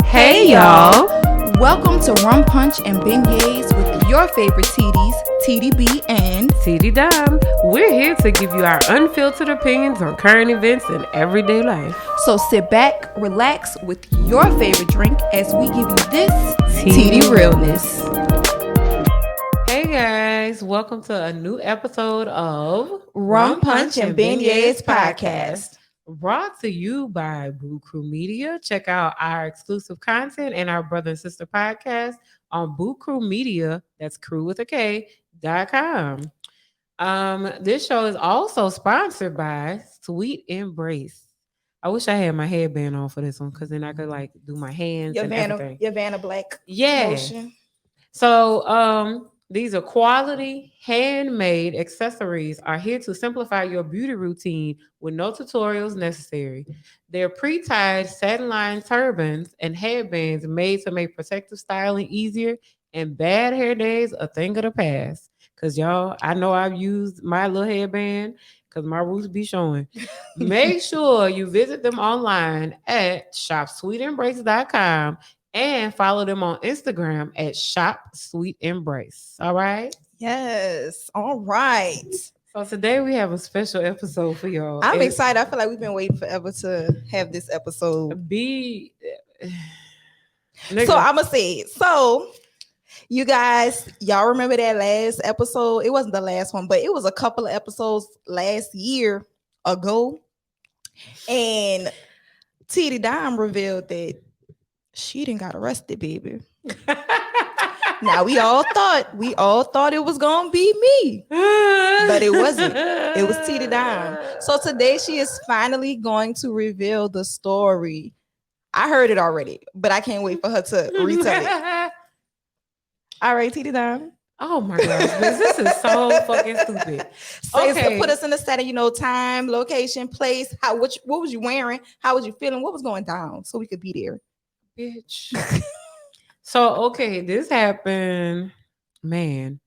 Hey y'all! Welcome to Rum Punch and Beignets with your favorite TDs, Teedy B and Teedy Dom. We're here to give you our unfiltered opinions on current events and everyday life. So sit back, relax with your favorite drink as we give you this Teedy TD realness. Hey guys, welcome to a new episode of Rum Punch and Beignets podcast. Brought to you by Brew Crew Media. Check out our exclusive content and our brother and sister podcast on Brew Crew Media. That's crew with a K.com. This show is also sponsored by Sweet Embrace. I wish I had my headband on for this one because then I could like do my hands and everything. Your Vanna Black Yeah. So these are quality handmade accessories are here to simplify your beauty routine with no tutorials necessary. They're pre-tied satin-lined turbans and headbands made to make protective styling easier and bad hair days a thing of the past. Cause y'all, I know I've used my little headband because my roots be showing. Make sure you visit them online at shopsweetembrace.com and follow them on Instagram at Shop Sweet Embrace. All right. Yes. All right. So today we have a special episode for y'all. I'm excited. I feel like we've been waiting forever to have this episode. So I'm gonna say it. So you guys, y'all remember that last episode? It wasn't the last one, but it was a couple of episodes last year ago. And Teedy Dom revealed that she didn't got arrested, baby. Now we all thought it was gonna be me, but it wasn't. It was Teedy Dom. So today she is finally going to reveal the story. I heard it already, but I can't wait for her to retell it. All right, Teedy Dom. Oh my gosh, this is so fucking stupid. So okay. Put us in the setting, time, location, place. What was you wearing? How was you feeling? What was going down? So we could be there. Bitch. So, okay, this happened, man.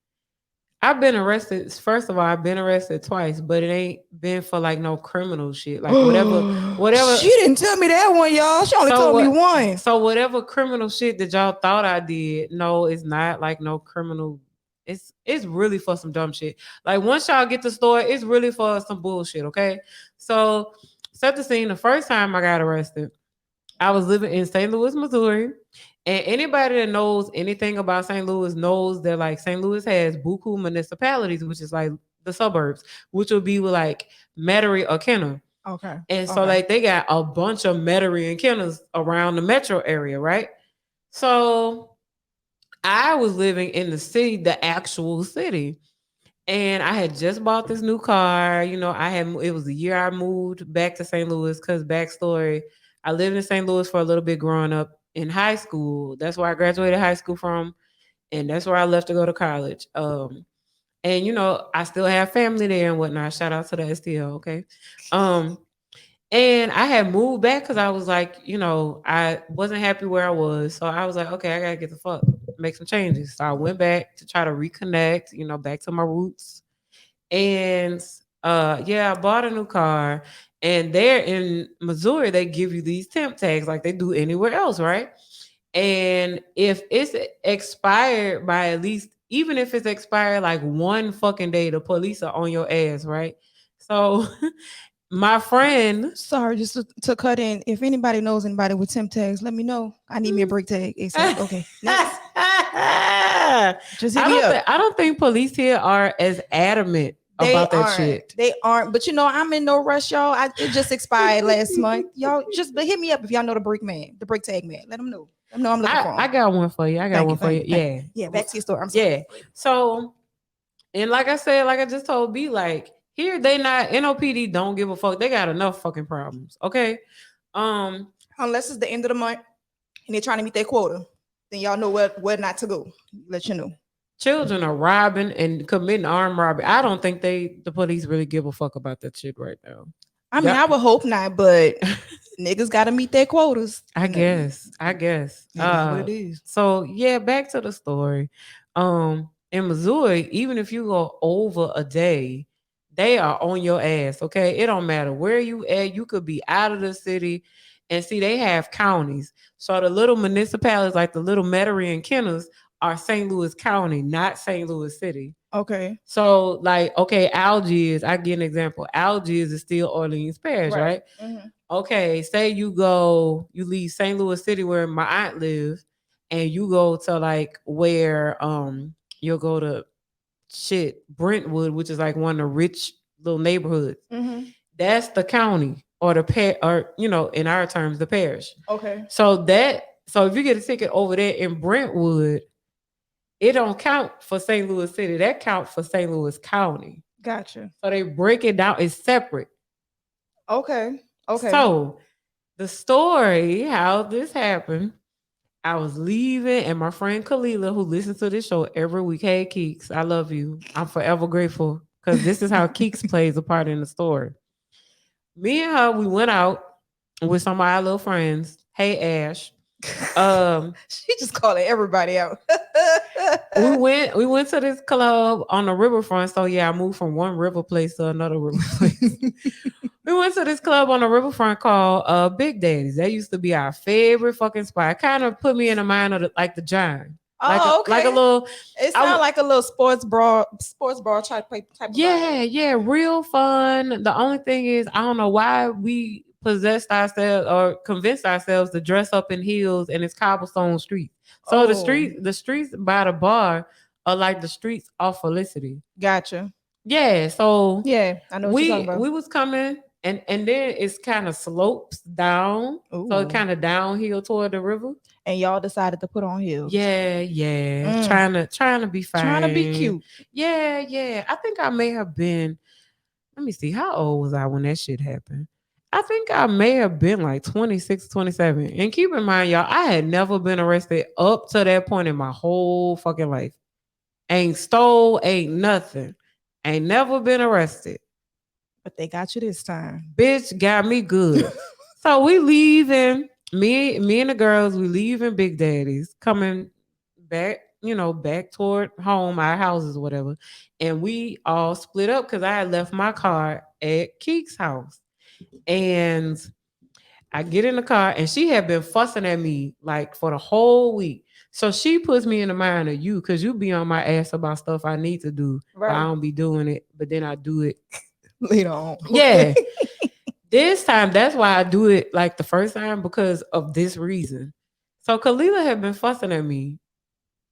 I've been arrested. First of all, I've been arrested twice, but it ain't been for like no criminal shit. Like whatever. She didn't tell me that one, y'all. She only told me one. So whatever criminal shit that y'all thought I did, no, it's not like no criminal. It's really for some dumb shit. Like once y'all get the story, it's really for some bullshit, okay? So set the scene. The first time I got arrested, I was living in St. Louis, Missouri. And anybody that knows anything about St. Louis knows that like St. Louis has buku municipalities, which is like the suburbs, which would be with like Metairie or Kenner. Okay. And so like they got a bunch of Metairie and Kenners around the metro area, right? So I was living in the city, the actual city. And I had just bought this new car. It was the year I moved back to St. Louis because backstory, I lived in St. Louis for a little bit growing up in high school. That's where I graduated high school from. And that's where I left to go to college. And I still have family there and whatnot. Shout out to the STL, okay? And I had moved back because I was like, I wasn't happy where I was. So I was like, okay, I gotta get the fuck, make some changes. So I went back to try to reconnect, back to my roots. And I bought a new car. And there in Missouri, they give you these temp tags like they do anywhere else, right? And if it's expired by at least, even if it's expired like one fucking day, the police are on your ass, right? So my friend, sorry, just to cut in. If anybody knows anybody with temp tags, let me know. I need me a brake tag. Okay. Nice. Just hit me up. I don't think police here are as adamant about that shit. They aren't. But I'm in no rush, y'all. It just expired last month. Y'all just hit me up if y'all know the brake tag man. Let them know. I know I'm looking for him. I got one for you. Yeah. Yeah, back to your story. I'm sorry. Yeah. So, and like I said, like I just told B, like here they not NOPD don't give a fuck. They got enough fucking problems. Okay. Unless it's the end of the month and they're trying to meet their quota, then y'all know where not to go. Let you know. Children are robbing and committing armed robbery. I don't think the police really give a fuck about that shit right now. I mean, I would hope not, but niggas got to meet their quotas. I guess. What it is. So yeah, back to the story. In Missouri, even if you go over a day, they are on your ass. Okay, it don't matter where you at. You could be out of the city, And see, they have counties. So the little municipalities, like the little Metairie and Kennels, are St. Louis County, not St. Louis City. Okay. So, like, okay, Algiers, I give an example. Algiers is still Orleans Parish, Right. right? Okay, say you leave St. Louis City where my aunt lives, and you go to like where you'll go to shit Brentwood, which is like one of the rich little neighborhoods. That's the county or the or in our terms, the parish. Okay. So if you get a ticket over there in Brentwood, it don't count for St. Louis City. That count for St. Louis County. Gotcha. So they break it down. It's separate. Okay. Okay. So the story, how this happened, I was leaving, and my friend Kalila, who listens to this show every week, hey Keeks, I love you. I'm forever grateful because this is how Keeks plays a part in the story. Me and her, we went out with some of our little friends. Hey Ash. She just calling everybody out. we went to this club on the riverfront. So yeah, I moved from one river place to another river place. We went to this club on the riverfront called Big Daddy's. That used to be our favorite fucking spot. It kind of put me in the mind of the John. Like a little. It sounds like a little sports bar type of yeah, real fun. The only thing is, I don't know why we possessed ourselves or convinced ourselves to dress up in heels, and it's cobblestone streets. So the streets by the bar are like the streets off Felicity. Gotcha. Yeah, so yeah, I know what you're talking about. We was coming, and then it's kind of slopes down. Ooh. So it kind of downhill toward the river. And y'all decided to put on heels. Yeah. Trying to be fine. Trying to be cute. Yeah. I think I may have been, let me see, how old was I when that shit happened? I think I may have been like 26, 27. And keep in mind, y'all, I had never been arrested up to that point in my whole fucking life. Ain't stole, ain't nothing. Ain't never been arrested. But they got you this time. Bitch got me good. So we leaving. Me and the girls, we leaving Big Daddy's, coming back, back toward home, our houses, whatever. And we all split up because I had left my car at Keek's house. And I get in the car, and she had been fussing at me like for the whole week. So she puts me in the mind of you, because you be on my ass about stuff I need to do. Right. But I don't be doing it, but then I do it later on. Yeah. This time, that's why I do it like the first time, because of this reason. So Kalila had been fussing at me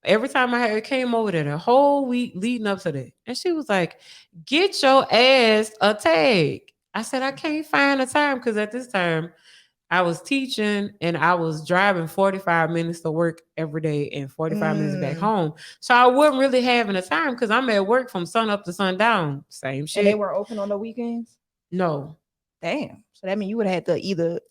every time I came over there the whole week leading up to that. And she was like, get your ass a tag. I said, I can't find a time, because at this time I was teaching and I was driving 45 minutes to work every day and 45 minutes back home. So I wasn't really having a time, because I'm at work from sun up to sundown. Same shit. And they were open on the weekends? No. Damn. So that means you would have had to either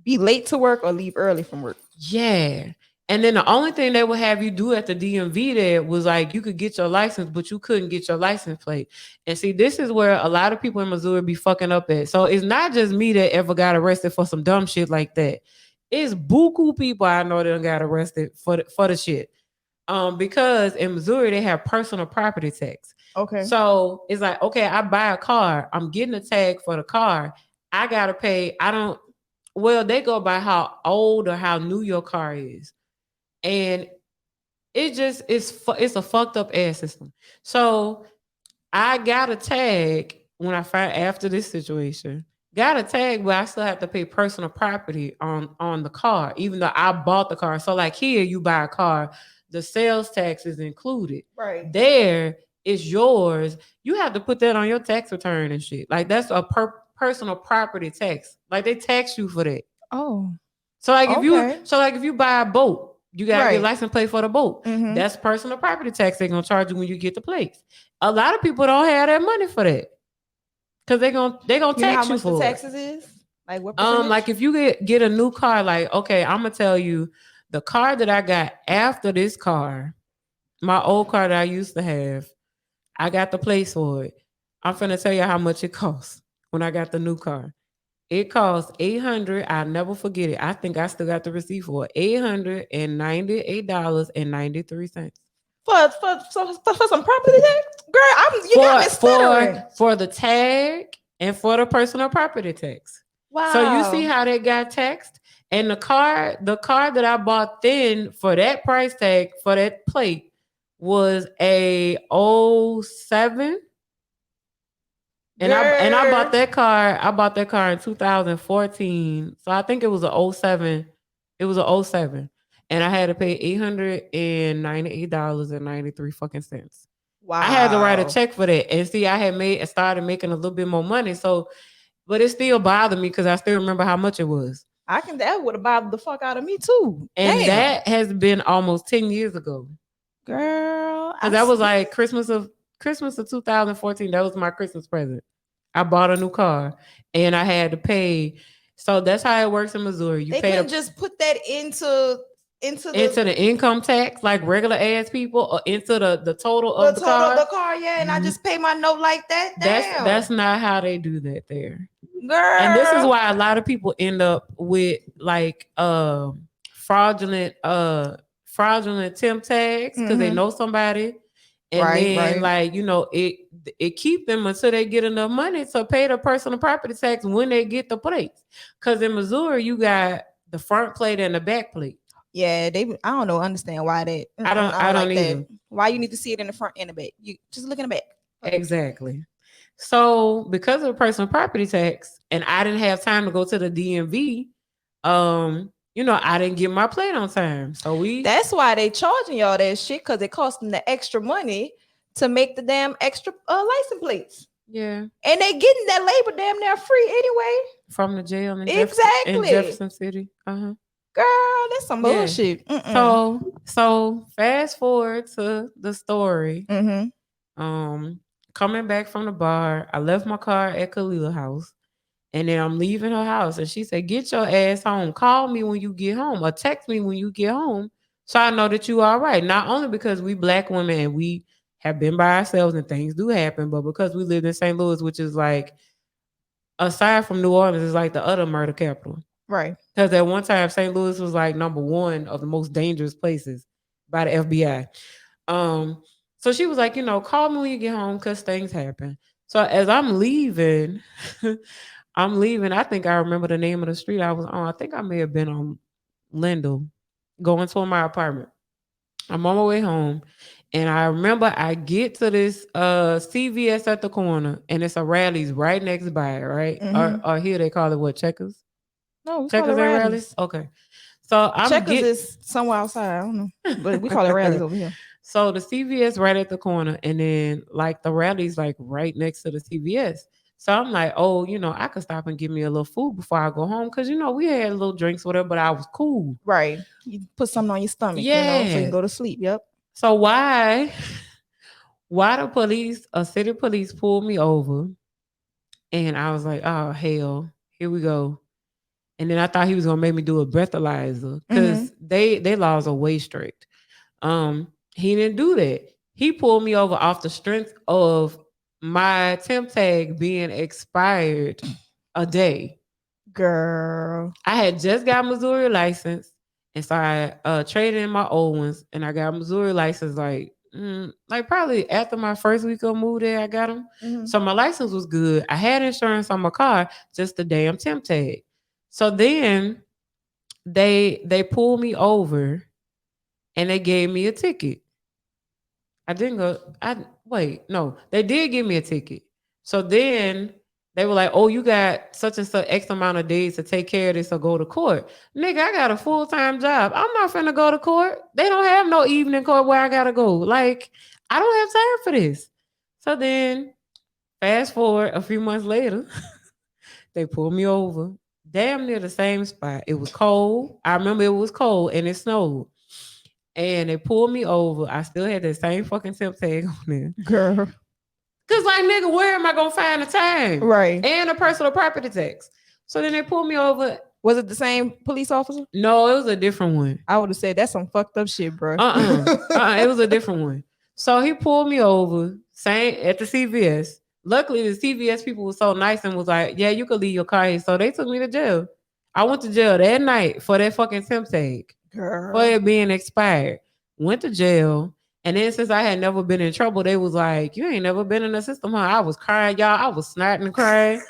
be late to work or leave early from work. Yeah. And then the only thing they would have you do at the DMV there was like, you could get your license, but you couldn't get your license plate. And see, this is where a lot of people in Missouri be fucking up at. So it's not just me that ever got arrested for some dumb shit like that. It's buku people I know that got arrested for the shit. Because in Missouri, they have personal property tax. Okay. So it's like, okay, I buy a car. I'm getting a tag for the car. I got to pay. They go by how old or how new your car is. And it's a fucked up ass system. So I got a tag when I find after this situation. Got a tag, but I still have to pay personal property on the car, even though I bought the car. So like here, you buy a car, the sales tax is included. Right. There, it's yours. You have to put that on your tax return and shit. Like that's a personal property tax. Like they tax you for that. Oh. So like if you buy a boat, you gotta get license plate for the boat. Mm-hmm. That's personal property tax they're gonna charge you when you get the plates. A lot of people don't have that money for that. Cause they're gonna tax you for it. How much the taxes is? Like what percentage? Like if you get a new car, like okay, I'm gonna tell you the car that I got after this car, my old car that I used to have, I got the plates for it. I'm finna tell you how much it costs when I got the new car. It cost $800. I'll never forget it. I think I still got the receipt for it. $898.93. For some property tax? Girl, you got me stuttering. For the tag and for the personal property tax. Wow. So you see how they got taxed? And the car that I bought then for that price tag for that plate was a '07. And I bought Girl. that car. I bought that car in 2014. So I think it was a '07. It was a '07. And I had to pay $898.93 fucking cents. I had to write a Wow. check for that. And see, I started making a little bit more money. So, but it still bothered me because I still remember how much it was. That would have bothered the fuck out of me too. And Damn. that has been almost 10 years ago. Girl. Because that was like Christmas of 2014. That was my Christmas present. I bought a new car and I had to pay. So that's how it works in Missouri. You They pay couldn't just put that into the income tax like regular ass people or into the total the of the total of car. the car, yeah, and I just pay my note like that. That's Damn. not how they do that there. And this is Girl. why a lot of people end up with like fraudulent fraudulent temp tags because they Mhm. know somebody, and Right, then right. like it keep them until they get enough money to pay the personal property tax when they get the plates. Because in Missouri you got the front plate and the back plate. Yeah, I don't know, understand why that. I I don't don't like that. either. Why you need to see it in the front and the back? You just look in the back. Fuck it. Exactly. So because of the personal property tax, and I didn't have time to go to the DMV, I didn't get my plate on time. So That's why they charging y'all that shit, because it cost them the extra money to make the damn extra license plates. yeah, And they getting that labor damn near free anyway. from the jail in Exactly. Jefferson City. Uh-huh. Girl, that's some Yeah. bullshit. Mm-mm. So fast forward to the story. Mm-hmm. Coming back from the bar, I left my car at Kalila's house. And then I'm leaving her house. And she said, get your ass home. Call me when you get home or text me when you get home. So I know that you all right. Not only because we black women and we have been by ourselves and things do happen, but because we lived in St. Louis, which is like, aside from New Orleans, is like the other murder capital. Right. Because at one time, St. Louis was like number one of the most dangerous places by the FBI. So she was like, call me when you get home because things happen. So as I'm leaving, I think I remember the name of the street I was on. I think I may have been on Lindell, going to my apartment. I'm on my way home. And I remember I get to this CVS at the corner, and it's a Rally's right next by it, right? Mm-hmm. Or here they call it what, Checkers? No, we call it Checkers and rallies. Rallies? Okay. So I'm Checkers is somewhere outside. I don't know, but we call it rallies over here. So the CVS right at the corner, and then like the Rally's like right next to the CVS. So I'm like, oh, I could stop and get me a little food before I go home because we had little drinks, whatever, but I was cool. Right. You put something on your stomach, so you Yeah. can go to sleep. Yep. So why city police pulled me over, and I was like, oh hell, here we go. And then I thought he was gonna make me do a breathalyzer Mm-hmm. because they laws are way strict. He didn't do that. He pulled me over off the strength of my temp tag being expired a day. Girl. I had just got Missouri license, and so I traded in my old ones, and I got Missouri license like probably after my first week of move there. I got them, Mm-hmm. so my license was good. I had insurance on my car, just the damn temp tag. So then they pulled me over, and they gave me a ticket. I didn't go. I wait. No, they did give me a ticket. So then they were like, "Oh, you got such and such X amount of days to take care of this or go to court." Nigga, I got a full time job. I'm not finna go to court. They don't have no evening court where I gotta go. Like, I don't have time for this. So then, fast forward a few months later, they pulled me over, damn near the same spot. It was cold. I remember it was cold and it snowed. And they pulled me over. I still had that same fucking temp tag on there. Girl. Cause like nigga, where am I gonna find the time? Right. And a personal property tax. So then they pulled me over. Was it the same police officer? No, it was a different one. I would have said that's some fucked up shit, bro. It was a different one. So he pulled me over, same at the CVS. Luckily, the CVS people were so nice and was like, "Yeah, you could leave your car here." So they took me to jail. I went to jail that night for that fucking temp tag. Girl. For it being expired. Went to jail. And then since I had never been in trouble, they was like, you ain't never been in the system, huh? I was crying, y'all. I was snotting and crying.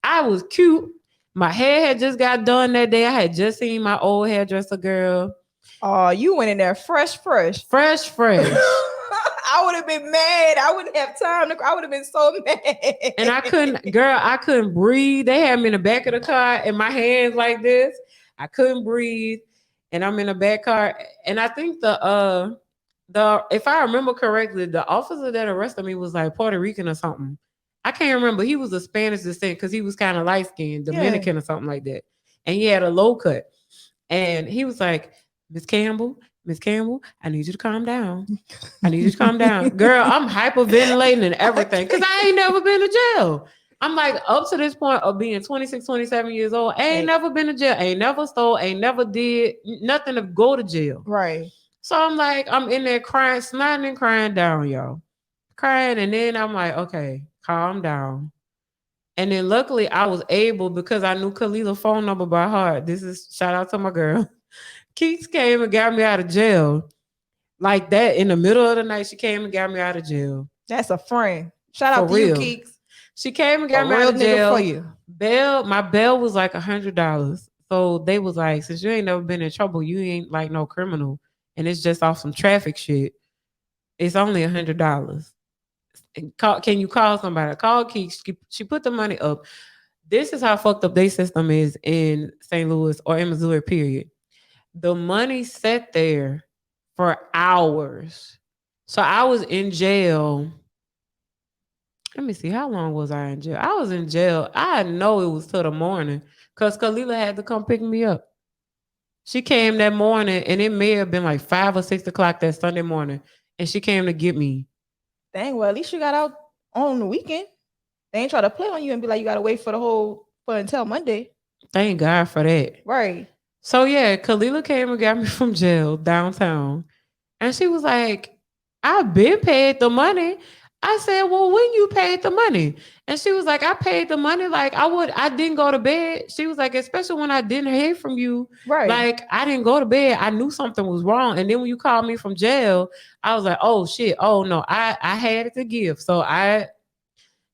I was cute. My hair had just got done that day. I had just seen my old hairdresser girl. Oh, you went in there fresh, fresh. Fresh, fresh. I would have been mad. I wouldn't have time to. I would have been so And I mad. couldn't, girl, I couldn't breathe. They had me in the back of the car and my hands like this. I couldn't breathe. And I'm in the back car. And I think the if I remember correctly, the officer that arrested me was like Puerto Rican or something. I can't remember. He was a Spanish descent because he was kind of light skinned, Yeah. Dominican or something like that. And he had a low cut. And he was like, Miss Campbell, I need you to calm down. I need you to calm down. Girl, I'm hyperventilating and everything because I ain't never been to jail. I'm like, up to this point of being 26, 27 years old, I ain't Hey. never been to jail, ain't never stole, ain't never did nothing to go to jail. Right. So I'm like, I'm in there crying, snotting and crying down, y'all. Crying. And then I'm like, okay, calm down. And then luckily I was able because I knew Khalila's phone number by heart. This is shout out to my girl. Keeks came and got me out of jail. Like that in the middle of the night, she came and got me out of jail. That's a friend. Shout For out to you, real. Keeks. She came and A got me real out of nigga jail. for you. My bail was like $100. So they was like, since you ain't never been in trouble, you ain't like no criminal, and it's just off some traffic shit. It's only $100. Can you call somebody? Call Keeks. She put the money up. This is how fucked up their system is in St. Louis or in Missouri. Period. The money sat there for hours. So I was in jail. Let me see, how long was I in jail? I was in jail. I know it was till the morning because Kalila had to come pick me up. She came that morning, and it may have been like 5 or 6 o'clock that Sunday morning, and she came to get me. Dang, well, at least you got out on the weekend. They ain't try to play on you and be like, you gotta wait for the whole for until Monday. Thank God for that. Right. So yeah, Kalila came and got me from jail downtown. And she was like, I've been paid the money. I said, well, when you paid the money? And she was like, I paid the money. Like I didn't go to bed. She was like, especially when I didn't hear from you. Right. Like I didn't go to bed. I knew something was wrong. And then when you called me from jail, I was like, oh shit. Oh no, I had it to give. So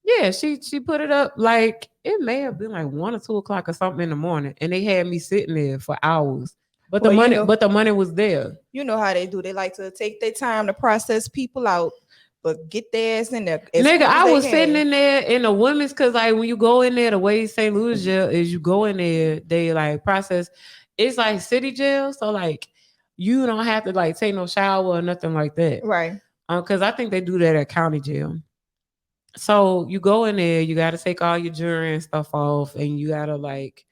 yeah, she put it up like it may have been like 1 or 2 o'clock or something in the morning. And they had me sitting there for hours. But the Well, money, but the money was there. You know how they do. They like to take their time to process people out, but get their ass in there. Nigga, I was sitting in there in the women's because like when you go in there, the way St. Louis jail is, you go in there, they like process. It's like city jail, so like you don't have to like take no shower or nothing like that. Right. Because I think they do that at county jail. So you go in there, you got to take all your jewelry and stuff off, and you got to like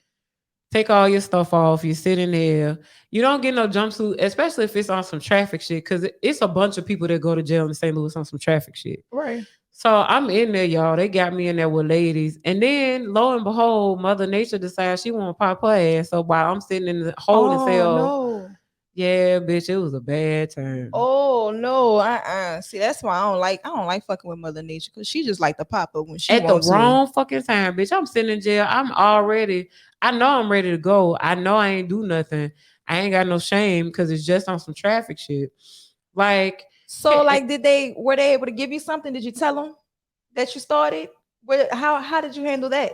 take all your stuff off. You sit in there. You don't get no jumpsuit, especially if it's on some traffic shit, because it's a bunch of people that go to jail in St. Louis on some traffic shit. Right. So I'm in there, y'all. They got me in there with ladies. And then, lo and behold, Mother Nature decides she want to pop her ass. So while I'm sitting in the holding cell, no. yeah, bitch, it was a bad time. Oh no. See, that's why I don't like fucking with Mother Nature, because she just like to pop up when she At the wants wrong fucking time, bitch. I'm sitting in jail. I know I'm ready to go. I know I ain't do nothing. I ain't got no shame because it's just on some traffic shit. Like, So, like, were they able to give you something? Did you tell them that you started? How did you handle that?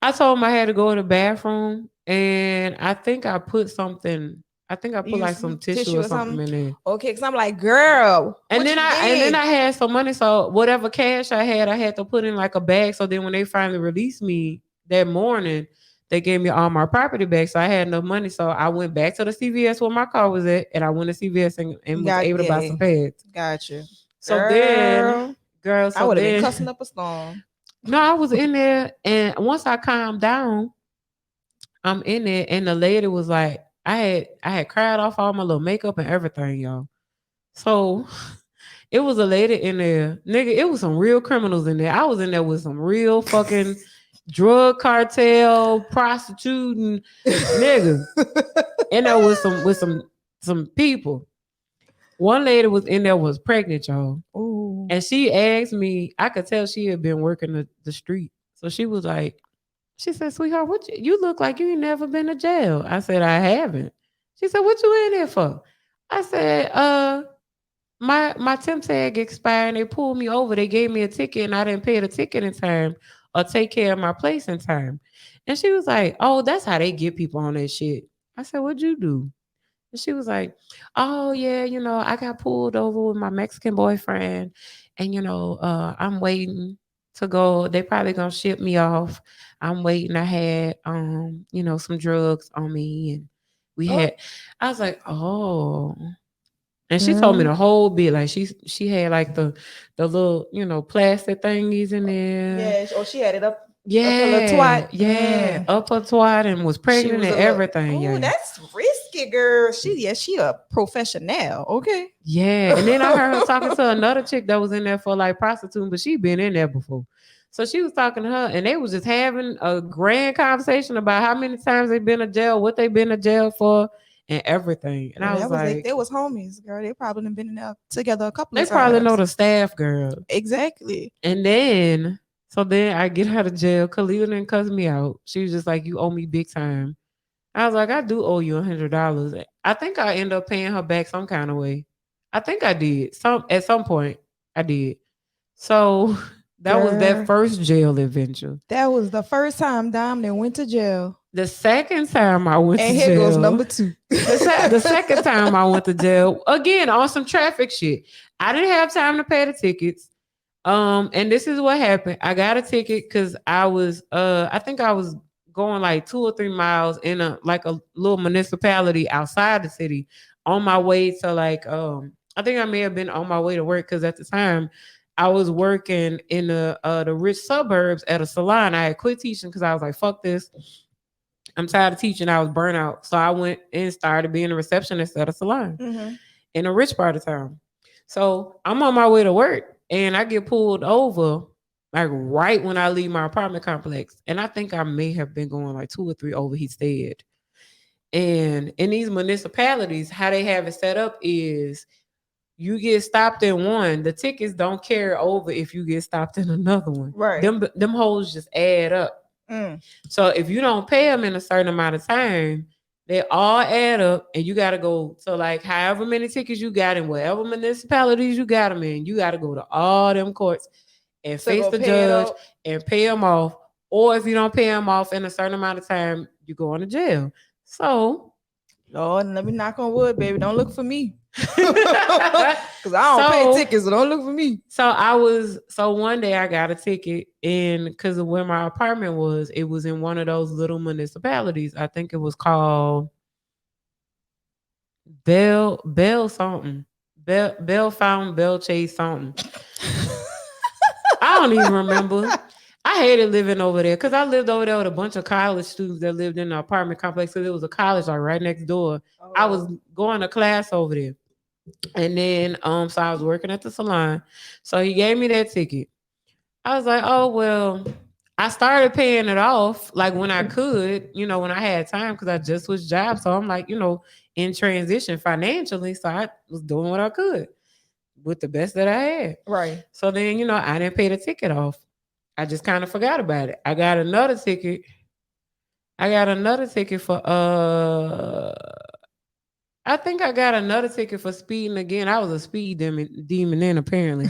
I told him I had to go to the bathroom, and I think I put something. I think I put like some tissue or something in there. Okay, because I'm like, girl. And then I had some money, so whatever cash I had to put in like a bag. So then when they finally released me that morning, they gave me all my property back. So I had enough money. So I went back to the CVS where my car was at, and I went to CVS and was able to buy some pads. Gotcha. So then, girl, I would have been cussing up a storm. No, I was in there, and once I calmed down, I'm in there, and the lady was like, I had cried off all my little makeup and everything, y'all. So it was a lady in there, nigga. It was some real criminals in there. I was in there with some real fucking drug cartel, prostituting niggas. In there with some people. One lady was in there was pregnant, y'all. Ooh. And she asked me, I could tell she had been working the street. So she was like, she said, sweetheart, you look like you ain't never been to jail. I said, I haven't. She said, what you in there for? I said, my temp tag expired and they pulled me over. They gave me a ticket and I didn't pay the ticket in time. or take care of my place in time. And she was like, oh, that's how they get people on that shit. I said, what'd you do? And she was like, oh, yeah, I got pulled over with my Mexican boyfriend. And, I'm waiting to go. They probably going to ship me off. I'm waiting. I had, some drugs on me. And we Oh, had, I was like, oh. And she told me girl. the whole bit. Like she had like the little, plastic thingies in there. Yeah. Oh, she had it up her little twat. Yeah, yeah. Up her twat and was She pregnant was and a little. everything. Oh, Yeah. that's risky, girl. She a professional. Okay. Yeah. And then I heard her talking to another chick that was in there for like prostituting, but she been in there before. So she was talking to her and they was just having a grand conversation about how many times they've been to jail, what they've been to jail for, and everything. And Well, I was like, they was homies, girl. They probably done been in there together a couple they of probably know times. the staff girl. Exactly. And then, so then I get out of jail. Khalila didn't cuss me out. She was just like, you owe me big time. I was like, I do owe you $100. I think I end up paying her back some kind of way. I think I did. At some point I did. So that was that Girl, first jail adventure. that was the first time Dom then went to jail. The second time I went to And here goes jail, number 2. the second time I went to jail, again on some traffic shit. I didn't have time to pay the tickets. And this is what happened. I got a ticket because I think I was going like 2 or 3 miles in a little municipality outside the city on my way to I think I may have been on my way to work because at the time I was working in the rich suburbs at a salon. I had quit teaching because I was like, fuck this. I'm tired of teaching. I was burnt out. So I went and started being a receptionist at a salon in a rich part of town. So I'm on my way to work and I get pulled over like right when I leave my apartment complex. And I think I may have been going like 2 or 3 over, he said. And in these municipalities, how they have it set up is you get stopped in one, the tickets don't carry over if you get stopped in another one. Right. Them holes just add up. So if you don't pay them in a certain amount of time, they all add up, and you got to go to like however many tickets you got in whatever municipalities you got them in. You got to go to all them courts and face the judge and pay them off. Or if you don't pay them off in a certain amount of time, you go into jail. So, Lord, let me knock on wood, baby. Don't look for me. Because I don't pay tickets, so don't look for me. So one day I got a ticket, and because of where my apartment was, it was in one of those little municipalities. I think it was called Bell something. Bell Fountain, Bell Chase something. I don't even remember. I hated living over there because I lived over there with a bunch of college students that lived in the apartment complex. So there was a college like right next door. Oh. I was going to class over there. And then so I was working at the salon. So he gave me that ticket. I was like, oh well, I started paying it off like when I could, when I had time because I just switched jobs. So I'm like, in transition financially. So I was doing what I could with the best that I had. Right. So then, I didn't pay the ticket off. I just kind of forgot about it. I got another ticket. For I think I got another ticket for speeding again. I was a speed demon then apparently.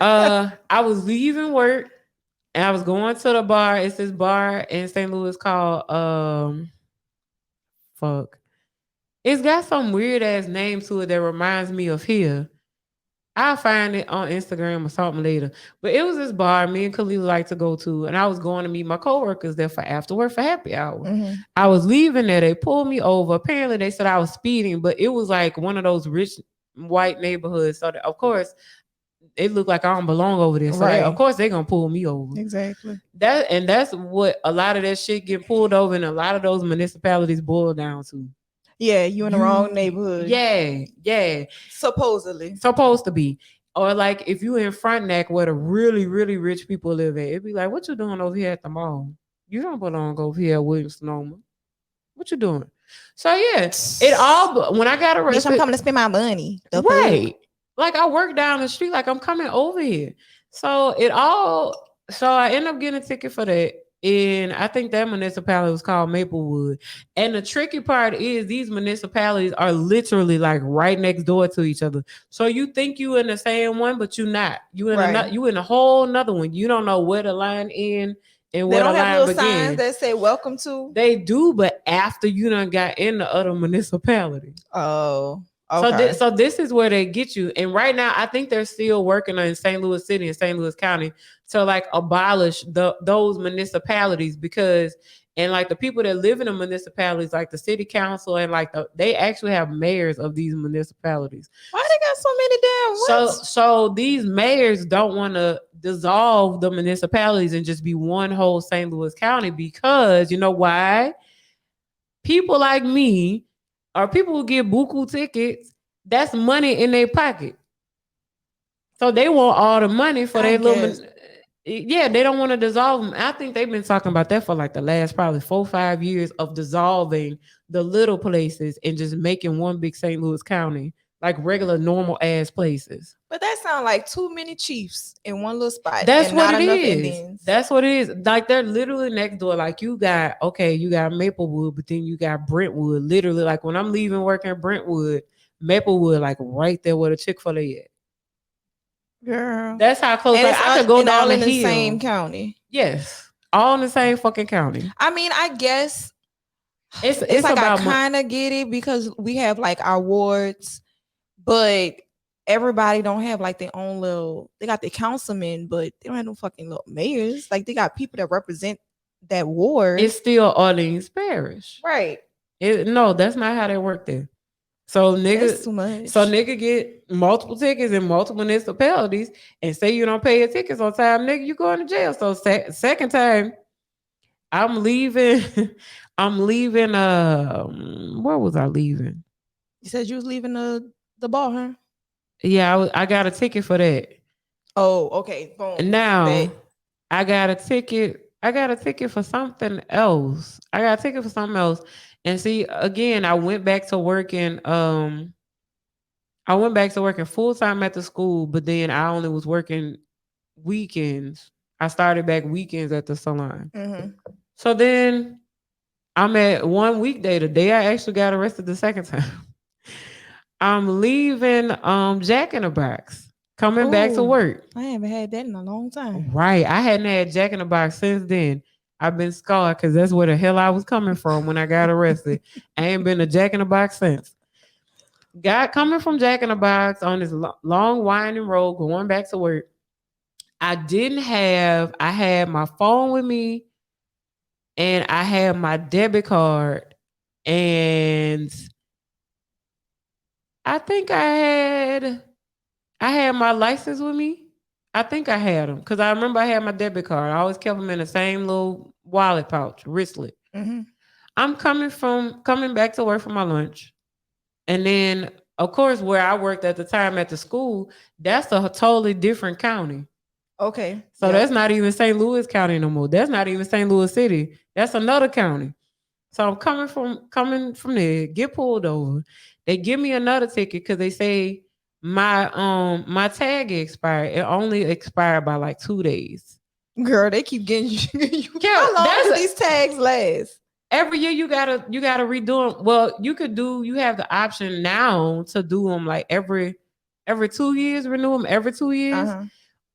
I was leaving work and I was going to the bar. It's this bar in St. Louis called It's got some weird ass name to it that reminds me of here. I'll find it on Instagram or something later. But it was this bar me and Khalil like to go to, and I was going to meet my coworkers there for after work for happy hour. I was leaving there. They pulled me over. Apparently, they said I was speeding, but it was like one of those rich white neighborhoods. So, of course, it looked like I don't belong over there. So, of course, they're going to pull me over. Exactly. That's what a lot of that shit get pulled over in a lot of those municipalities boil down to. Yeah, you in the wrong neighborhood. Yeah. Supposed to be. Or like if you in Frontenac where the really, really rich people live at, it'd be like, what you doing over here at the mall? You don't belong over here at Williams-Sonoma. What you doing? So yeah, it all when I got arrested. Bitch, I'm coming to spend my money. Right. Like I work down the street, like I'm coming over here. So I end up getting a ticket for that. And I think that municipality was called Maplewood. And the tricky part is these municipalities are literally like right next door to each other. So you think you in the same one, but you not. Right. You in a whole another one. You don't know where the line end and They where the don't have line little signs begin. that say welcome to. They do, but after you done got in the other municipality. Oh, So okay. so this is where they get you. And right now, I think they're still working on St. Louis City and St. Louis County to like abolish those municipalities because and like the people that live in the municipalities, like the city council and like they actually have mayors of these municipalities. Why they got so many damn So what? so these mayors don't want to dissolve the municipalities and just be one whole St. Louis County because you know why? People like me or people who get buku tickets, that's money in their pocket. So they want all the money for I their little. guess. Yeah, they don't want to dissolve them. I think they've been talking about that for like the last probably 4 or 5 years of dissolving the little places and just making one big St. Louis County like regular normal ass places. But that sounds like too many chiefs in one little spot That's and what not it enough is. Indians. That's what it is. Like they're literally next door. Like you got Maplewood, but then you got Brentwood. Literally, like when I'm leaving work in Brentwood, Maplewood, like right there where the Chick-fil-A at. Girl. That's how close. And Like it's I could go and down all the in the same hill. county. Yes, all in the same fucking county. I mean, I guess it's It's like I about kind of get it because we have like our wards, but everybody don't have like their own little. They got their councilmen, but they don't have no fucking little mayors. Like they got people that represent that ward. it's still Orleans Parish. Right. No, that's not how they work there. So That's nigga, too much. so nigga get multiple tickets in multiple municipalities and say you don't pay your tickets on time, nigga, you going to jail. So second time, I'm leaving. I'm leaving. Where was I leaving? You said you was leaving the bar, huh? Yeah, I got a ticket for that. Oh, okay. And Boom. now Bet. I got a ticket. I got a ticket for something else. I got a ticket for something else. And see, again, I went back to working. I went back to working full time at the school, but then I only was working weekends. I started back weekends at the salon. Mm-hmm. So then I'm at one weekday, the day I actually got arrested the second time. I'm leaving Jack in the Box, coming back to Oh, work. I haven't had that in a long time. Right. I hadn't had Jack in the Box since then. I've been scarred because that's where the hell I was coming from when I got arrested. I ain't been to Jack in the Box since. Got coming from Jack in the Box on this long winding road going back to work. I had my phone with me and I had my debit card and I think I had my license with me. I think I had them because I remember I had my debit card. I always kept them in the same little wallet pouch, wristlet. Mm-hmm. I'm coming back to work for my lunch, and then of course where I worked at the time at the school, that's a totally different county. Okay. So Yep. that's not even St. Louis County no more. That's not even St. Louis City. That's another county. So I'm coming from there, get pulled over. They give me another ticket because they say my tag expired. It only expired by like 2 days. Girl, they keep getting you. Yeah, How long do these tags last? every year you gotta redo them. Well, you have the option now to do them like every 2 years, renew them every 2 years Uh-huh.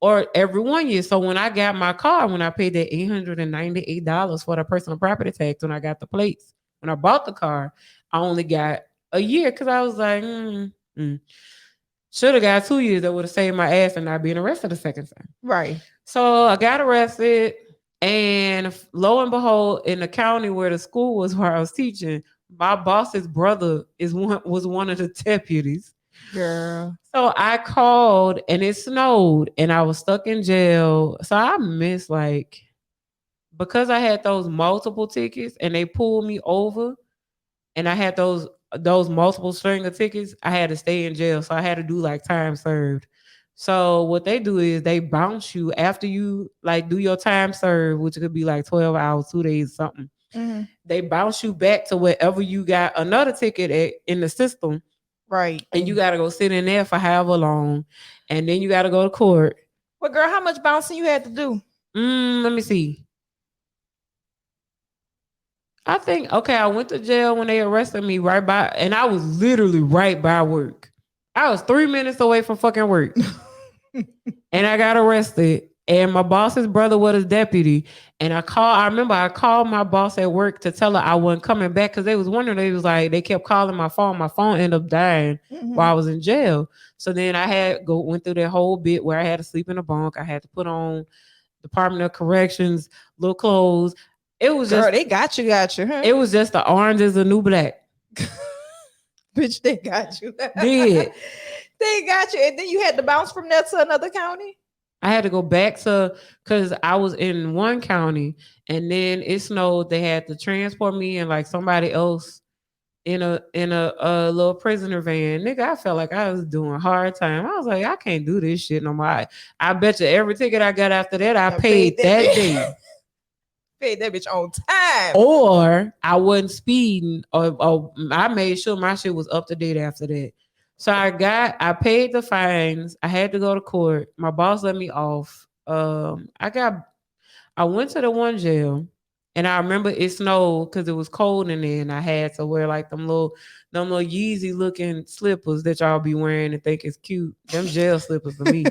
or every 1 year. So when I got my car, when I paid that $898 for the personal property tax, when I got the plates, when I bought the car, I only got a year because I was like, should have got 2 years. That would have saved my ass and not being arrested the second time. Right. So I got arrested, and lo and behold, in the county where the school was where I was teaching, my boss's brother was one of the deputies. Girl. So I called and it snowed and I was stuck in jail. So I missed like because I had those multiple tickets and they pulled me over and I had those multiple string of tickets, I had to stay in jail. So I had to do like time served. So what they do is they bounce you after you like do your time served, which could be like 12 hours, 2 days, something. Mm-hmm. They bounce you back to wherever you got another ticket in the system. Right. And you gotta go sit in there for however long, and then you gotta go to court. Well, girl, how much bouncing you had to do? Let me see. I think okay, I went to jail when they arrested me right by, and I was literally right by work. I was 3 minutes away from fucking work, and I got arrested. And my boss's brother was his deputy, and I remember I called my boss at work to tell her I wasn't coming back because they was wondering. They was like they kept calling my phone. My phone ended up dying while I Mhm. was in jail. So then I had go went through that whole bit where I had to sleep in a bunk. I had to put on Department of Corrections little clothes. It was Girl, just they got you, huh? it was just the orange is the new black. Bitch, they got you. Did They got you. And then you had to bounce from there to another county? I had to go back to because I was in one county and then it snowed. They had to transport me and like somebody else in a little prisoner van. Nigga, I felt like I was doing hard time. I was like, I can't do this shit no more. I bet you every ticket I got after that, I I paid paid that that bitch. day. Paid that bitch on time. Or I wasn't speeding, or I made sure my shit was up to date after that. So I paid the fines. I had to go to court. My boss let me off. I went to the one jail, and I remember it snowed because it was cold in there, and I had to wear like them little Yeezy looking slippers that y'all be wearing and think it's cute. Them jail slippers for me.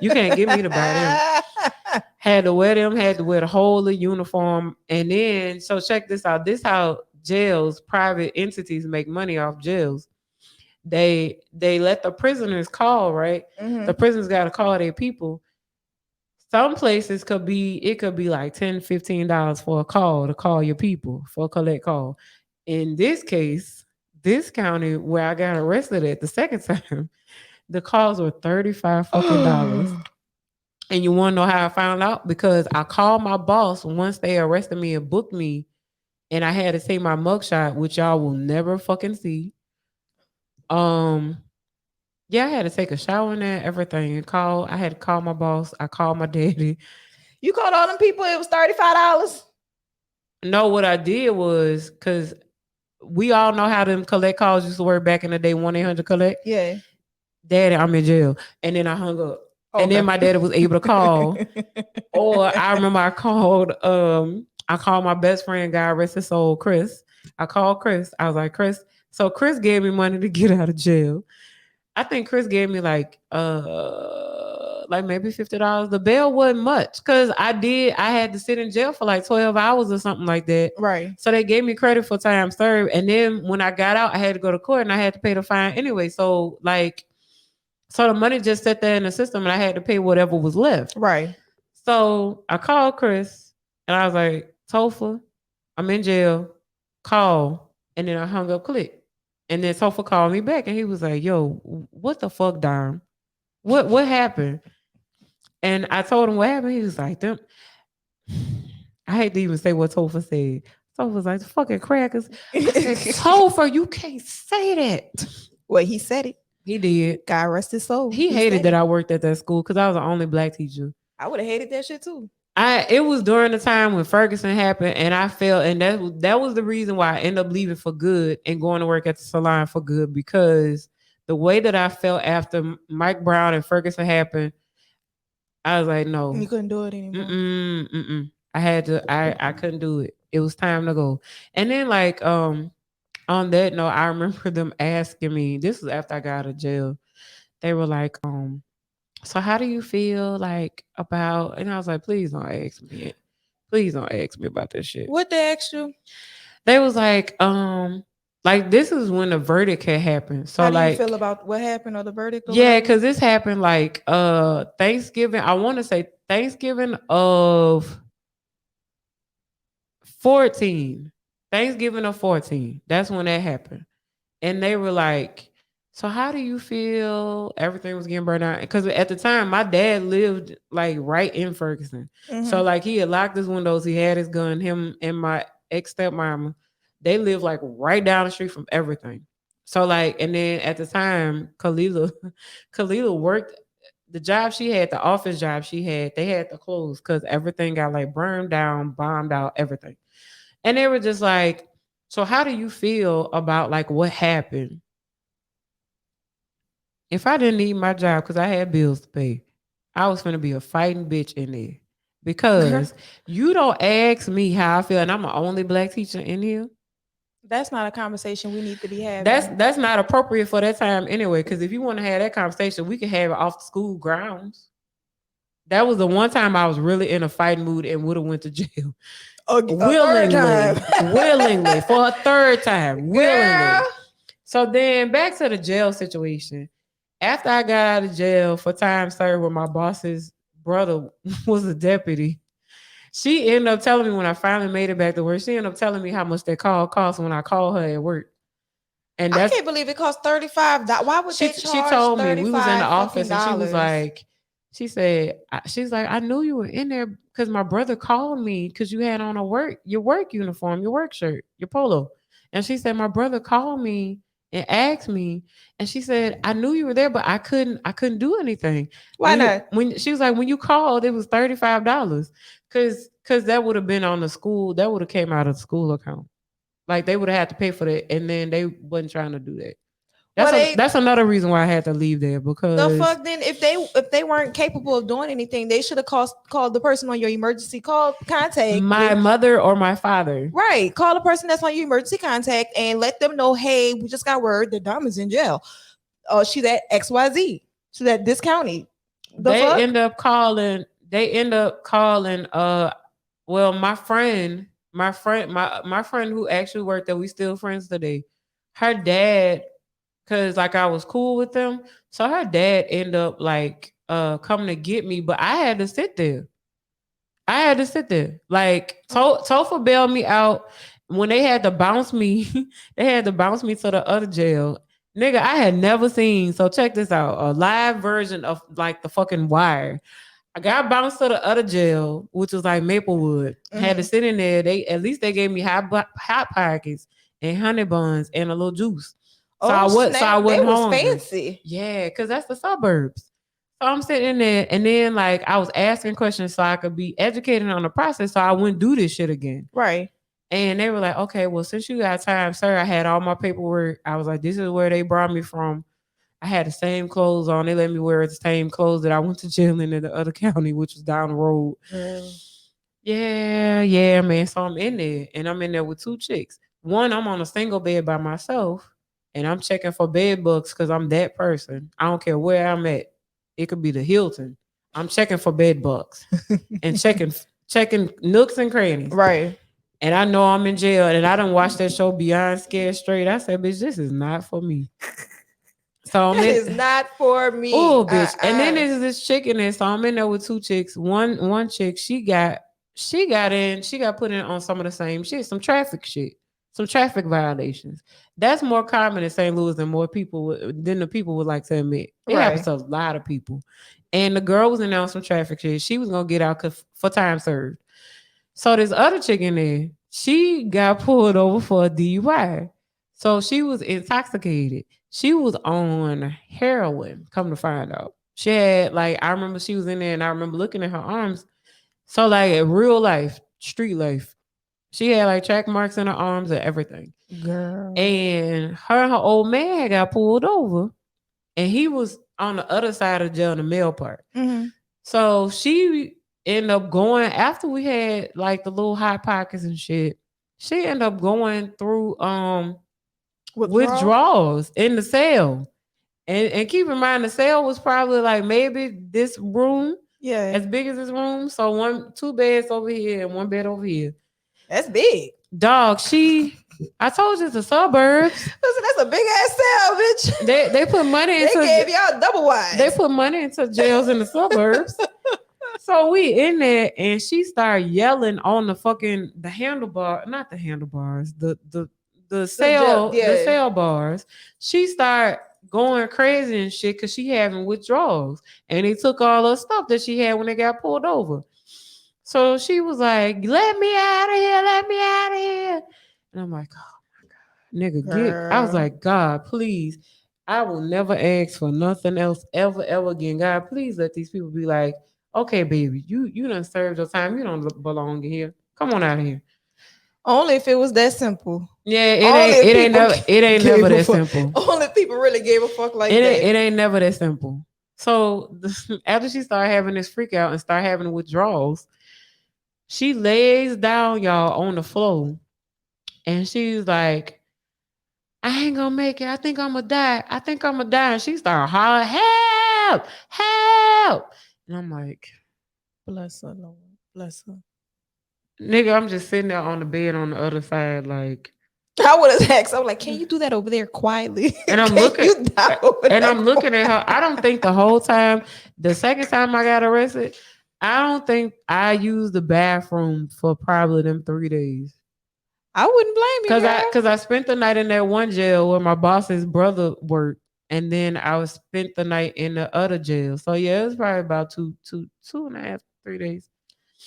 You can't get me to buy them. Had to wear them, had to wear the whole of uniform. And then, so check this out. This how jails, private entities make money off jails. They let the prisoners call, right? The Mhm. prisoners gotta call their people. Some places it could be like $10, $15 for a call to call your people for a collect call. In this case, this county where I got arrested at the second time, the calls were 35 fucking dollars. And you want to know how I found out? Because I called my boss once they arrested me and booked me, and I had to take my mugshot, which y'all will never fucking see. Um, yeah, I had to take a shower and that, everything. And I had to call my boss. I called my daddy. You called all them people, it was $35. No, what I did was because we all know how them collect calls used to work back in the day, 1-800 collect. Yeah. Daddy, I'm in jail. And then I hung up. And then Okay. my daddy was able to call. Or I remember I called my best friend, God rest his soul, Chris. I called Chris. I was like, Chris. So Chris gave me money to get out of jail. I think Chris gave me like maybe $50. The bail wasn't much because I had to sit in jail for like 12 hours or something like that. Right. So they gave me credit for time served. And then when I got out, I had to go to court and I had to pay the fine anyway. So the money just sat there in the system and I had to pay whatever was left. Right. So I called Chris and I was like, Topher, I'm in jail. Call. And then I hung up click. And then Topher called me back and he was like, yo, what the fuck, Dom? What happened? And I told him what happened. He was like, them I hate to even say what Topher said. Topher was like, fucking crackers. I said, Topher, you can't say that. Well, he said it. He did. God rest his soul. He He hated said that it. I worked at that school because I was the only black teacher. I would have hated that shit too. It was during the time when Ferguson happened, and I felt, and that was the reason why I ended up leaving for good and going to work at the salon for good because the way that I felt after Mike Brown and Ferguson happened, I was like, You no, couldn't do it anymore. I had to, I couldn't do it. It was time to go. And then on that note, I remember them asking me. This was after I got out of jail. They were like, so how do you feel like about? And I was like, please don't ask me. Please don't ask me about this shit. What they asked you? They was like this is when the verdict had happened. So How do you like, feel about what happened or the verdict or yeah, whatever? because this happened like Thanksgiving. I want to say Thanksgiving of 14. Thanksgiving of 14. That's when that happened. And they were like, so how do you feel everything was getting burned out? Because at the time, my dad lived like right in Ferguson. So Mhm. like he had locked his windows, he had his gun, him and my ex stepmama, they lived like right down the street from everything. So like, and then at the time, Kalila, Kalila worked the job she had, the office job she had, they had to close because everything got like burned down, bombed out, everything. And they were just like, so how do you feel about like what happened? If I didn't need my job because I had bills to pay, I was gonna be a fighting bitch in there. because you don't ask me how I feel, and I'm the only black teacher in here. That's not a conversation we need to be That's having. that's not appropriate for that time anyway. Because if you want to have that conversation, we can have it off the school grounds. That was the one time I was really in a fighting mood and would have went to jail A third willingly, time. willingly for a third time, willingly. Girl. So then back to the jail situation. After I got out of jail for time served, where my boss's brother was a deputy, she ended up telling me when I finally made it back to work. She ended up telling me how much that call cost when I called her at work. And I that's can't believe it cost 35. Why would they she charge told me we was in the 35 fucking office and she was dollars? like, she said, she's like, I knew you were in there because my brother called me because you had on your work uniform, your work shirt, your polo. And she said, my brother called me and asked me, and she said, I knew you were there, but I couldn't do anything. Why not? When she was like, when you called, it was $35. Cause that would have been on the school, that would have came out of the school account. Like they would have had to pay for that, and then they wasn't trying to do that. Well, they That's another reason why I had to leave there the because fuck then if they weren't capable of doing anything, they should have called the person on your emergency call contact. my mother or my father. Right. Call the person that's on your emergency contact and let them know, hey, we just got word that Dom is in jail. She's at XYZ. She's at this county. The They fuck? end up calling. They end up calling. Well, my friend who actually worked there. We still friends today. Her dad, cause like I was cool with them, so her dad ended up like coming to get me, but I had to sit there. I had to sit there. Like Topher bailed me out when they had to bounce me. They had to bounce me to the other jail. Nigga, I had never seen. So check this out: a live version of like the fucking Wire. I got bounced to the other jail, which was like Maplewood. Had to sit in there. They at least they gave me hot pockets and honey buns and a little juice. So Oh I snap! They wasn't was hungry. fancy. Yeah, because that's the suburbs. So I'm sitting there, and then like I was asking questions so I could be educated on the process, so I wouldn't do this shit again. Right. And they were like, "Okay, well, since you got time, sir, I had all my paperwork. I was like, this is where they brought me from. I had the same clothes on. They let me wear the same clothes that I went to jail in the other county, which was down the road. Yeah, yeah, man. So I'm in there, and I'm in there with two chicks. One, I'm on a single bed by myself, and I'm checking for bed bugs because I'm that person. I don't care where I'm at. It could be the Hilton. I'm checking for bed bugs and checking nooks and crannies. Right. And I know I'm in jail, and I don't watch that show Beyond Scared Straight. I said, bitch, this is not for me. So I'm That in. is not for me. Oh, bitch. And then there's this chick in there. So I'm in there with two chicks. One chick, she got put in on some of the same shit, some traffic shit, some traffic violations. That's more common in St. Louis than the people would like to admit. It happens Right. to a lot of people. And the girl was in there on some traffic shit. She was gonna get out for time served. So this other chick in there, she got pulled over for a DUI. So she was intoxicated. She was on heroin, come to find out. She had like I remember she was in there and I remember looking at her arms. So like in real life, street life, she had like track marks in her arms and everything. Girl. And her old man got pulled over and he was on the other side of the jail in the male part. Mhm. So she ended up going after we had like the little hot pockets and shit. She ended up going through withdrawals in the cell. And keep in mind the cell was probably like maybe this room Yeah. as big as this room. So two beds over here and one bed over here. That's big. Dog, I told you it's the suburbs. Listen, that's a big ass cell, bitch. They put money They into gave y'all double wide. they put money into jails in the suburbs. So we in there and she started yelling on the handlebar, not the handlebars, the cell bars. She started going crazy and shit because she having withdrawals. And they took all her stuff that she had when they got pulled over. So she was like, let me out of here, let me out of here. And I'm like, oh my God, nigga, I was Girl. like, God, please. I will never ask for nothing else ever again. God, please let these people be like, okay, baby, you done served your time. You don't belong here. Come on out of here. Only if it was that simple. Yeah, Only if people it ain't gave never a that fuck. simple. Only if people really gave a fuck like It that. ain't never that simple. So after she started having this freak out and started having withdrawals, She lays down, y'all, on the floor, and she's like, I ain't gonna make it. I think I'm gonna die. I think I'm gonna die. And she started hollering, help, help. And I'm like, Bless her, Lord. Bless her. nigga, I'm just sitting there on the bed on the other side, like, I would have asked. I was like, "Can you do that over there quietly? and I'm Can looking, you die over and there?" I'm looking at her. I don't think the whole time, the second time I got arrested, I don't think I used the bathroom for probably them 3 days. I wouldn't blame you, girl. Cause I spent the night in that one jail where my boss's brother worked, and then I was spent the night in the other jail. So yeah, it was probably about two and a half, 3 days.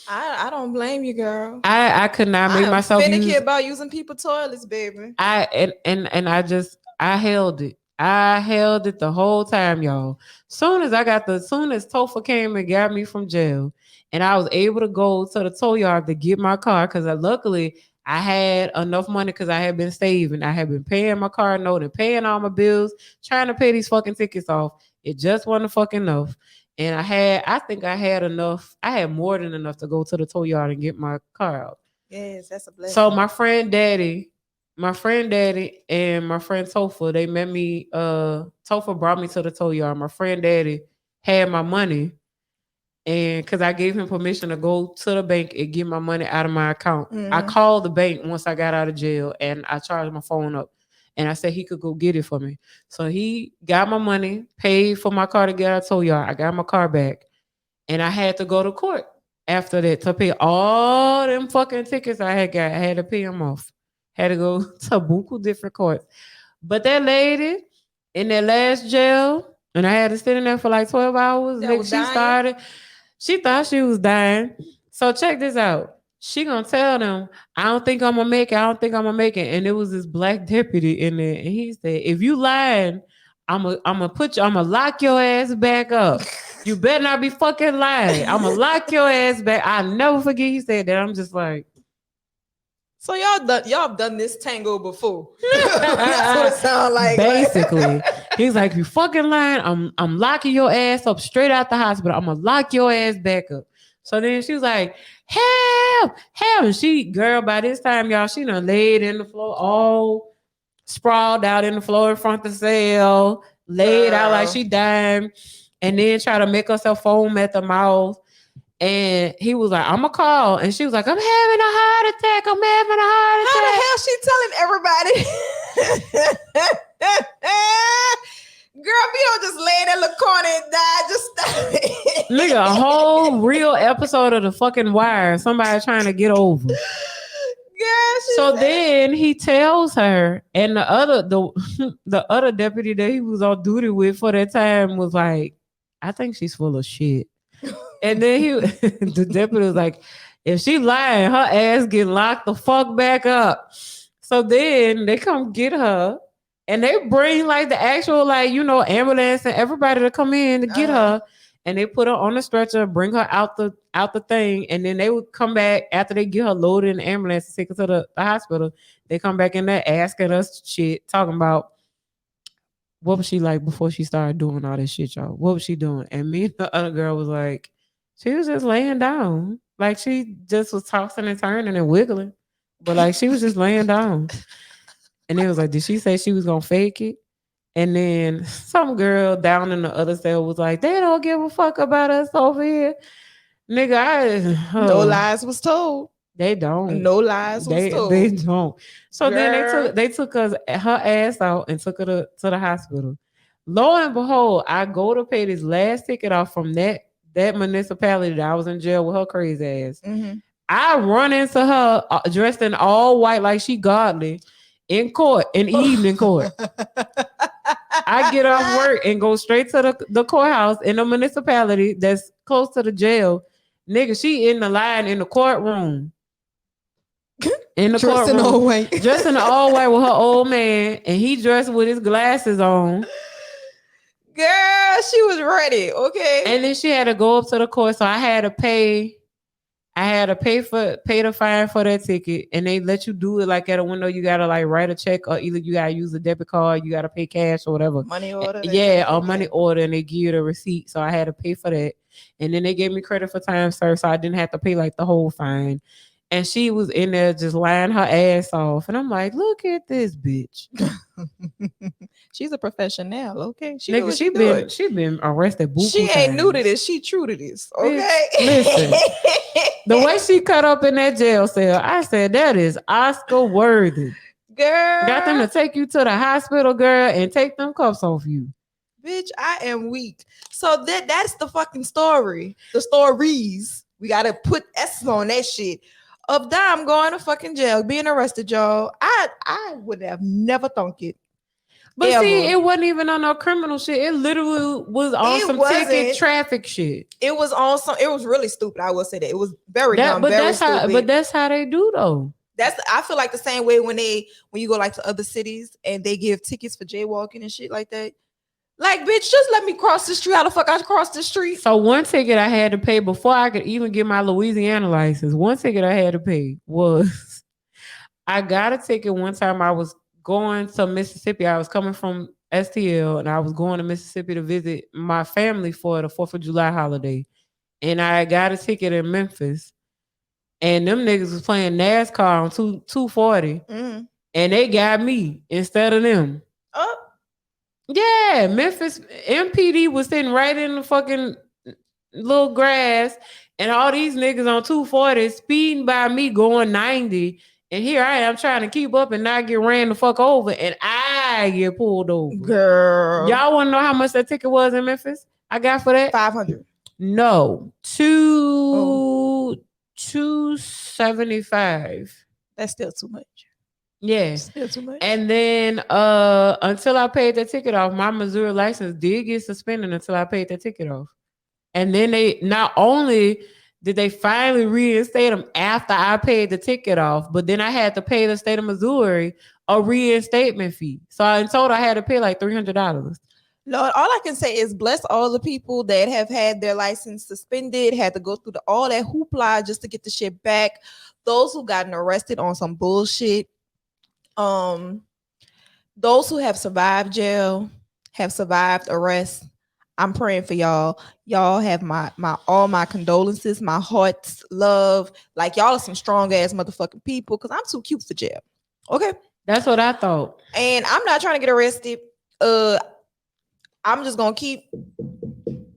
I don't blame you, girl. I could not I make am myself finicky use about using people toilets, baby. and I just I held it. I held it the whole time, y'all. Soon as Topher came and got me from jail, and I was able to go to the tow yard to get my car because luckily I had enough money because I had been saving. I had been paying my car note and paying all my bills, trying to pay these fucking tickets off. It just wasn't fucking enough. And I think I had enough. I had more than enough to go to the tow yard and get my car out. Yes, that's a So blessing. my friend Daddy and my friend Topher, they met me. Topher brought me to the tow yard. My friend Daddy had my money, and because I gave him permission to go to the bank and get my money out of my account. I Mhm. called the bank once I got out of jail, and I charged my phone up, and I said he could go get it for me. So he got my money, paid for my car to get out of tow yard. I got my car back, and I had to go to court after that to pay all them fucking tickets I had got. I had to pay them off. Had to go to buku different courts. But that lady in that last jail, and I had to sit in there for like 12 hours. That Nigga, was dying. she thought she was dying. So check this out. She gonna tell them, I don't think I'm gonna make it. I don't think I'm gonna make it. And it was this black deputy in there. And he said, if you lying, I'm gonna lock your ass back up. You better not be fucking lying. I'm gonna lock your ass back. I'll never forget he said that. I'm just like, So y'all have done this tango before. That's what it sounds like. basically, he's like, you fucking lying. I'm locking your ass up straight out the hospital. I'm gonna lock your ass back up. So then she was like, help, help. And girl, by this time, y'all, she done laid in the floor, all sprawled out in the floor in front of the cell, laid out like Girl. she dying, and then try to make herself foam at the mouth. And he was like, I'm gonna call. And she was like, I'm having a heart attack. I'm having a heart How the attack. hell she telling everybody? Girl, if you don't just lay in that little corner and die, just stop it. Nigga, a whole real episode of the fucking Wire. Somebody trying to get over. Girl, So then he tells her, and the other deputy that he was on duty with for that time was like, I think she's full of shit. And then the deputy was like, if she lying, her ass get locked the fuck back up. So then they come get her, and they bring like the actual ambulance and everybody to come in to get her, and they put her on the stretcher, bring her out the thing, and then they would come back after they get her loaded in the ambulance to take her to the hospital. They come back in there asking us shit, talking about what was she like before she started doing all this shit, y'all. What was she doing? And me and the other girl was like, she was just laying down. Like she just was tossing and turning and wiggling. But like she was just laying down. And it was like, did she say she was gonna fake it? And then some girl down in the other cell was like, they don't give a fuck about us over here. Nigga, no lies was told. They don't. No lies was told. They don't. So then Girl. they took her ass out and took her to the hospital. Lo and behold, I go to pay this last ticket off from that municipality that I was in jail with her crazy ass. Mm-hmm. I run into her dressed in all white like she godly in court, in evening court. I get off work and go straight to the courthouse in the municipality that's close to the jail. Nigga, she in the line in the courtroom. In the dressed courtroom. in all white. Dressed in all white with her old man, and he dressed with his glasses on. Girl, she was ready, okay? And then she had to go up to the court, so I had to pay I had to pay the fine for that ticket, and they let you do it like at a window. You gotta like write a check, or either you gotta use a debit card, you gotta pay cash or whatever. Money order, that kind Yeah, of a shit. money Yeah. order, and they give you the receipt. So I had to pay for that, and then they gave me credit for time served, so I didn't have to pay like the whole fine. And she was in there just lying her ass off, and I'm like, look at this bitch, She's a professional. Okay, she knew nigga. what she doing. She been arrested She buku ain't new to times. this. She true to this. Bitch, Okay. listen. The way she cut up in that jail cell, I said that is Oscar worthy. Got them Girl, to take you to the hospital, girl, and take them cuffs off you. bitch, I am weak. So that's the fucking story. The stories. We gotta put S's on that shit. Of Dom going to fucking jail, being arrested, y'all. I would have never thunk it. But see, Ever. it wasn't even on no criminal shit. It literally was on It some wasn't. ticket traffic shit. It was on some. It was really stupid. I will say that it was very That, dumb, but very that's how. stupid. But that's how they do though. That's I feel like the same way when you go like to other cities and they give tickets for jaywalking and shit like that. Like, bitch, just let me cross the street. How the fuck I cross the street? So one ticket I had to pay before I could even get my Louisiana license. One ticket I had to pay was I got a ticket one time. I was going to Mississippi. I was coming from STL, and I was going to Mississippi to visit my family for the 4th of July holiday. And I got a ticket in Memphis, and them niggas was playing NASCAR on 240, and they got me instead of them. Oh, Yeah, Memphis MPD was sitting right in the fucking little grass, and all these niggas on 240 speeding by me going 90. And here I am trying to keep up and not get ran the fuck over, and I get pulled over. girl. Y'all want to know how much that ticket was in Memphis? I got for that 500. No, 275. That's still too much. Yeah, Still too much. and then until I paid the ticket off, my Missouri license did get suspended until I paid the ticket off. And then they not only did they finally reinstate them after I paid the ticket off, but then I had to pay the state of Missouri a reinstatement fee. So in total, I had to pay like $300. Lord, all I can say is bless all the people that have had their license suspended, had to go through all that hoopla just to get the shit back. Those who gotten arrested on some bullshit. Those who have survived jail, have survived arrest. I'm praying for y'all. Y'all have my all my condolences, my heart's love. Like y'all are some strong ass motherfucking people because I'm too cute for jail. Okay. That's what I thought. And I'm not trying to get arrested. I'm just gonna keep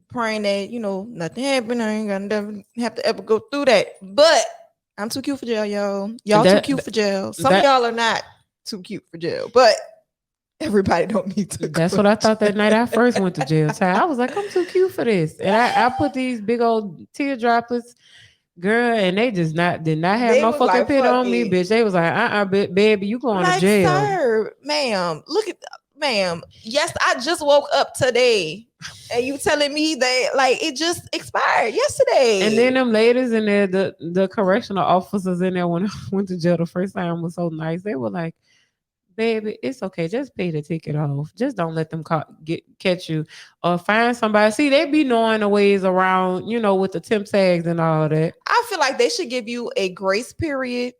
praying that nothing happened. I ain't gonna never have to ever go through that. But I'm too cute for jail, y'all. Y'all too cute for jail. Some of y'all are not too cute for jail, but everybody don't need to. That's what I thought that night I first went to jail. So I was like, I'm too cute for this, and I put these big old tear droplets, girl, and they just did not have no fucking like, pit on me, bitch. They was like, baby, you going to jail? Sir, ma'am, look at. Ma'am, yes, I just woke up today, and you telling me that like it just expired yesterday. And then them ladies in there, the correctional officers in there when I went to jail the first time was so nice. They were like, baby, it's okay. Just pay the ticket off. Just don't let them catch you or find somebody. See, they be knowing the ways around, with the temp tags and all that. I feel like they should give you a grace period,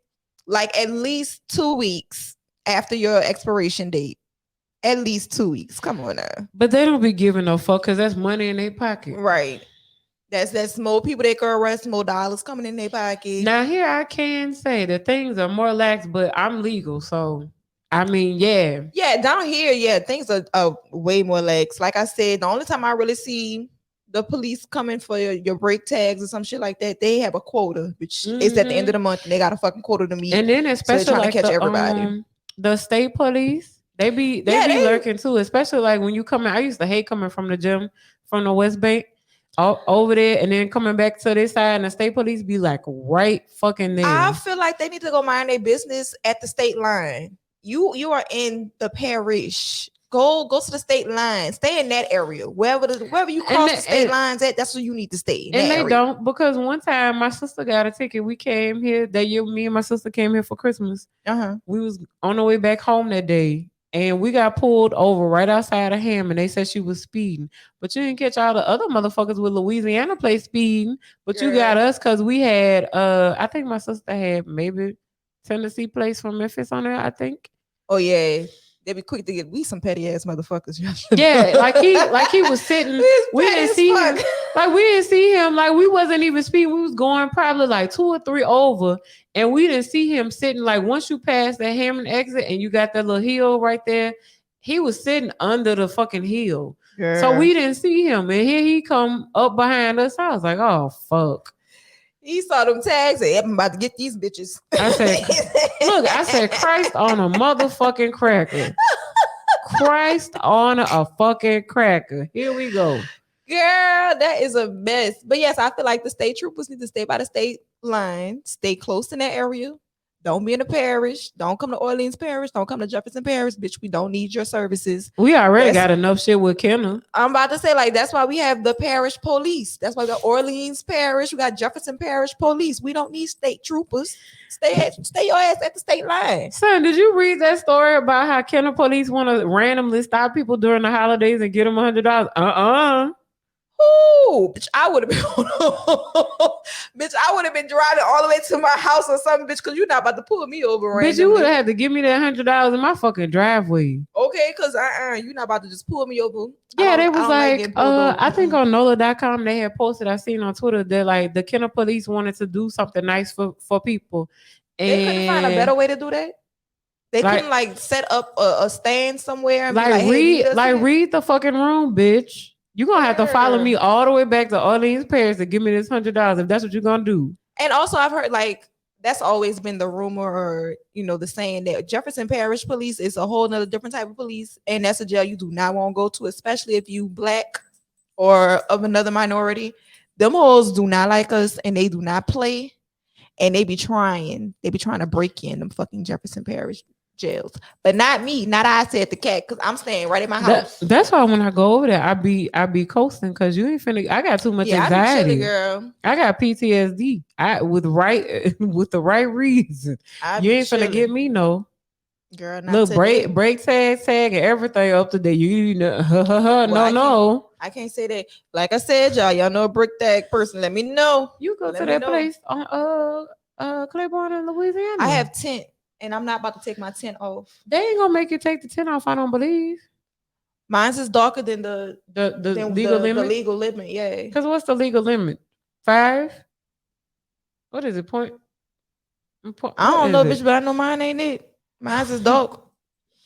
like at least 2 weeks after your expiration date. At least 2 weeks. Come on now. But they don't be giving no fuck because that's money in their pocket. Right. That's more people they can arrest, more dollars coming in their pocket. Now here I can say that things are more lax, but I'm legal. So I mean, yeah. Yeah, down here, things are way more lax. Like I said, the only time I really see the police coming for your brake tags or some shit like that, they have a quota, which is at the end of the month, and they got a fucking quota to meet. And then especially trying like to catch everybody. The state police. They be lurking too, especially like when you come in. I used to hate coming from the gym from the West Bank over there and then coming back to this side, and the state police be like right fucking there. I feel like they need to go mind their business at the state line. You are in the parish. Go to the state line. Stay in that area. Wherever you cross the state lines at, that's where you need to stay. And they don't, because one time my sister got a ticket. We came here that year. Me and my sister came here for Christmas. We was on the way back home that day. and we got pulled over right outside of him, and they said she was speeding. But you didn't catch all the other motherfuckers with Louisiana plate speeding. But you got Girl. us because we had I think my sister had maybe Tennessee plates from Memphis on there, I think. Oh yeah. They be quick to get we some petty ass motherfuckers. Y'all should Yeah, know. like he was sitting. He's We petty didn't as see fuck. him. Like we didn't see him. Like we wasn't even speeding. We was going probably like two or three over, and we didn't see him sitting. Like once you pass that Hammond exit and you got that little hill right there, he was sitting under the fucking hill. So Girl. we didn't see him, and here he come up behind us. I was like, oh fuck. He saw them tags and I'm about to get these bitches. I said, look, I said, Christ on a motherfucking cracker. Christ on a fucking cracker. Here we go. Girl, that is a mess. But yes, I feel like the state troopers need to stay by the state line, stay close in that area. Don't be in the parish. Don't come to Orleans Parish. Don't come to Jefferson Parish. Bitch, we don't need your services. We already That's- got enough shit with Kenna. I'm about to say, like, that's why we have the parish police. That's why we got Orleans Parish. We got Jefferson Parish Police. We don't need state troopers. Stay your ass at the state line. Son, did you read that story about how Kenna police want to randomly stop people during the holidays and get them $100? Ooh, bitch, I would have been, bitch, I would have been driving all the way to my house or something, bitch, because you're not about to pull me over. Bitch, you would have had to give me that $100 in my fucking driveway. Okay, because you're not about to just pull me over. Yeah, they was like, I think on on NOLA.com they had posted, I seen on Twitter that like the Kenna police wanted to do something nice for people. And they couldn't find a better way to do that. They like, couldn't like set up a stand somewhere and like, be like, hey, read meet us here. read the fucking room, bitch. You're gonna have to follow me all the way back to Orleans Parish to give me this $100 if that's what you're gonna do. And also I've heard like that's always been the rumor or the saying that Jefferson Parish Police is a whole nother different type of police, and that's a jail you do not want to go to, especially if you black or of another minority. Them hoes do not like us and they do not play, and they be trying to break you in them fucking Jefferson Parish jails, but not me. Not I said the cat, because I'm staying right in my house. That's why when I go over there, I be coasting because you ain't finna. I got too much anxiety. I be chilling, girl. I got PTSD. With the right reason. You ain't finna get me no. Girl, look, break tag and everything up to date. No. I can't say that. Like I said, y'all know a brick tag person. Let me know. You go to that place on Claiborne in Louisiana. I have tent. And I'm not about to take my tent off. They ain't gonna make you take the tent off, I don't believe. Mine's is darker than the legal limit. The legal limit, yeah. Because what's the legal limit? 5? What is it? Point? I don't know, bitch, but I know mine ain't it. Mine's is dark.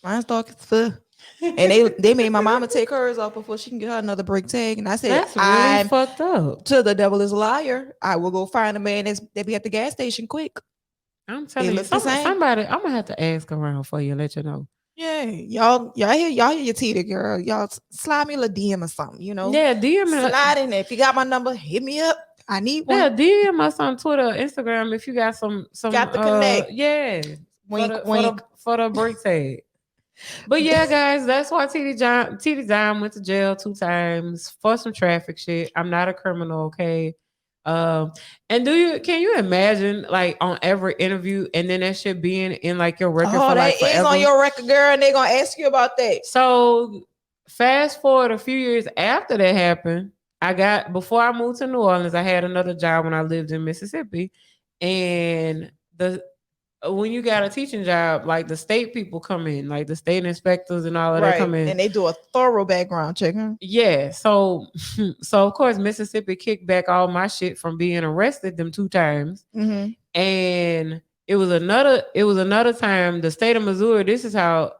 Mine's dark as fuck. And they made my mama take hers off before she can get her another break tag. And I said, that's really fucked up. To the devil is a liar. I will go find a man that be at the gas station quick. I'm telling you, somebody, I'm gonna have to ask around for you, let you know. Yeah, y'all hear your Teedy girl. Y'all slide me a little DM or something, Yeah, DM slide in there. If you got my number, hit me up. I need one. Yeah, DM us on Twitter, Instagram if you got some got to connect. Yeah, wink, for the break tag. But yeah, guys, that's why Teedy Dom went to jail 2 times for some traffic shit. I'm not a criminal, okay? And can you imagine like on every interview and then that shit being in like your record for like forever? Is on your record, girl, and they're gonna ask you about that. So fast forward a few years after that happened, before I moved to New Orleans, I had another job when I lived in Mississippi. And when you got a teaching job, like the state people come in, like the state inspectors and all of that come in. And they do a thorough background check. Huh? Yeah. So of course, Mississippi kicked back all my shit from being arrested them 2 times. Mm-hmm. And it was another time, the state of Missouri, this is how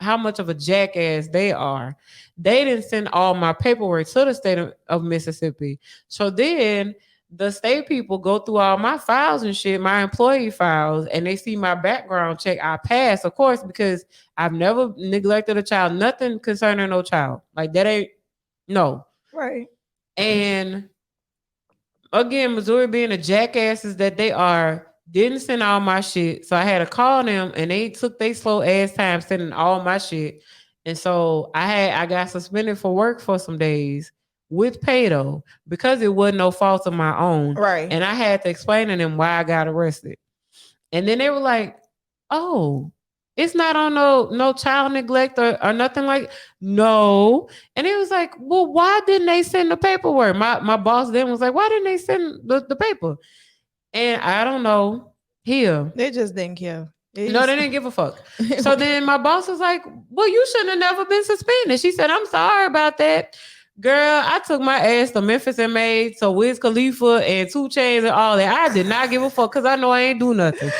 much of a jackass they are. They didn't send all my paperwork to the state of Mississippi. So then the state people go through all my files and shit, my employee files, and they see my background check. I pass, of course, because I've never neglected a child, nothing concerning no child. Like that ain't, no. Right. And again, Missouri being the jackasses that they are, didn't send all my shit. So I had to call them and they took their slow ass time sending all my shit. And so I got suspended for work for some days with pay though, because it wasn't no fault of my own. Right. And I had to explain to them why I got arrested. And then they were like, oh, It's not on no child neglect or nothing like no. And it was like, well, why didn't they send the paperwork? My boss then was like, why didn't they send the paper? And I don't know. Here. They just didn't care. They No, just they didn't give a fuck. So okay. then my boss was like, well, you shouldn't have never been suspended. She said, I'm sorry about that. Girl, I took my ass to Memphis and made to Wiz Khalifa and Two Chains and all that. I did not give a fuck because I know I ain't do nothing.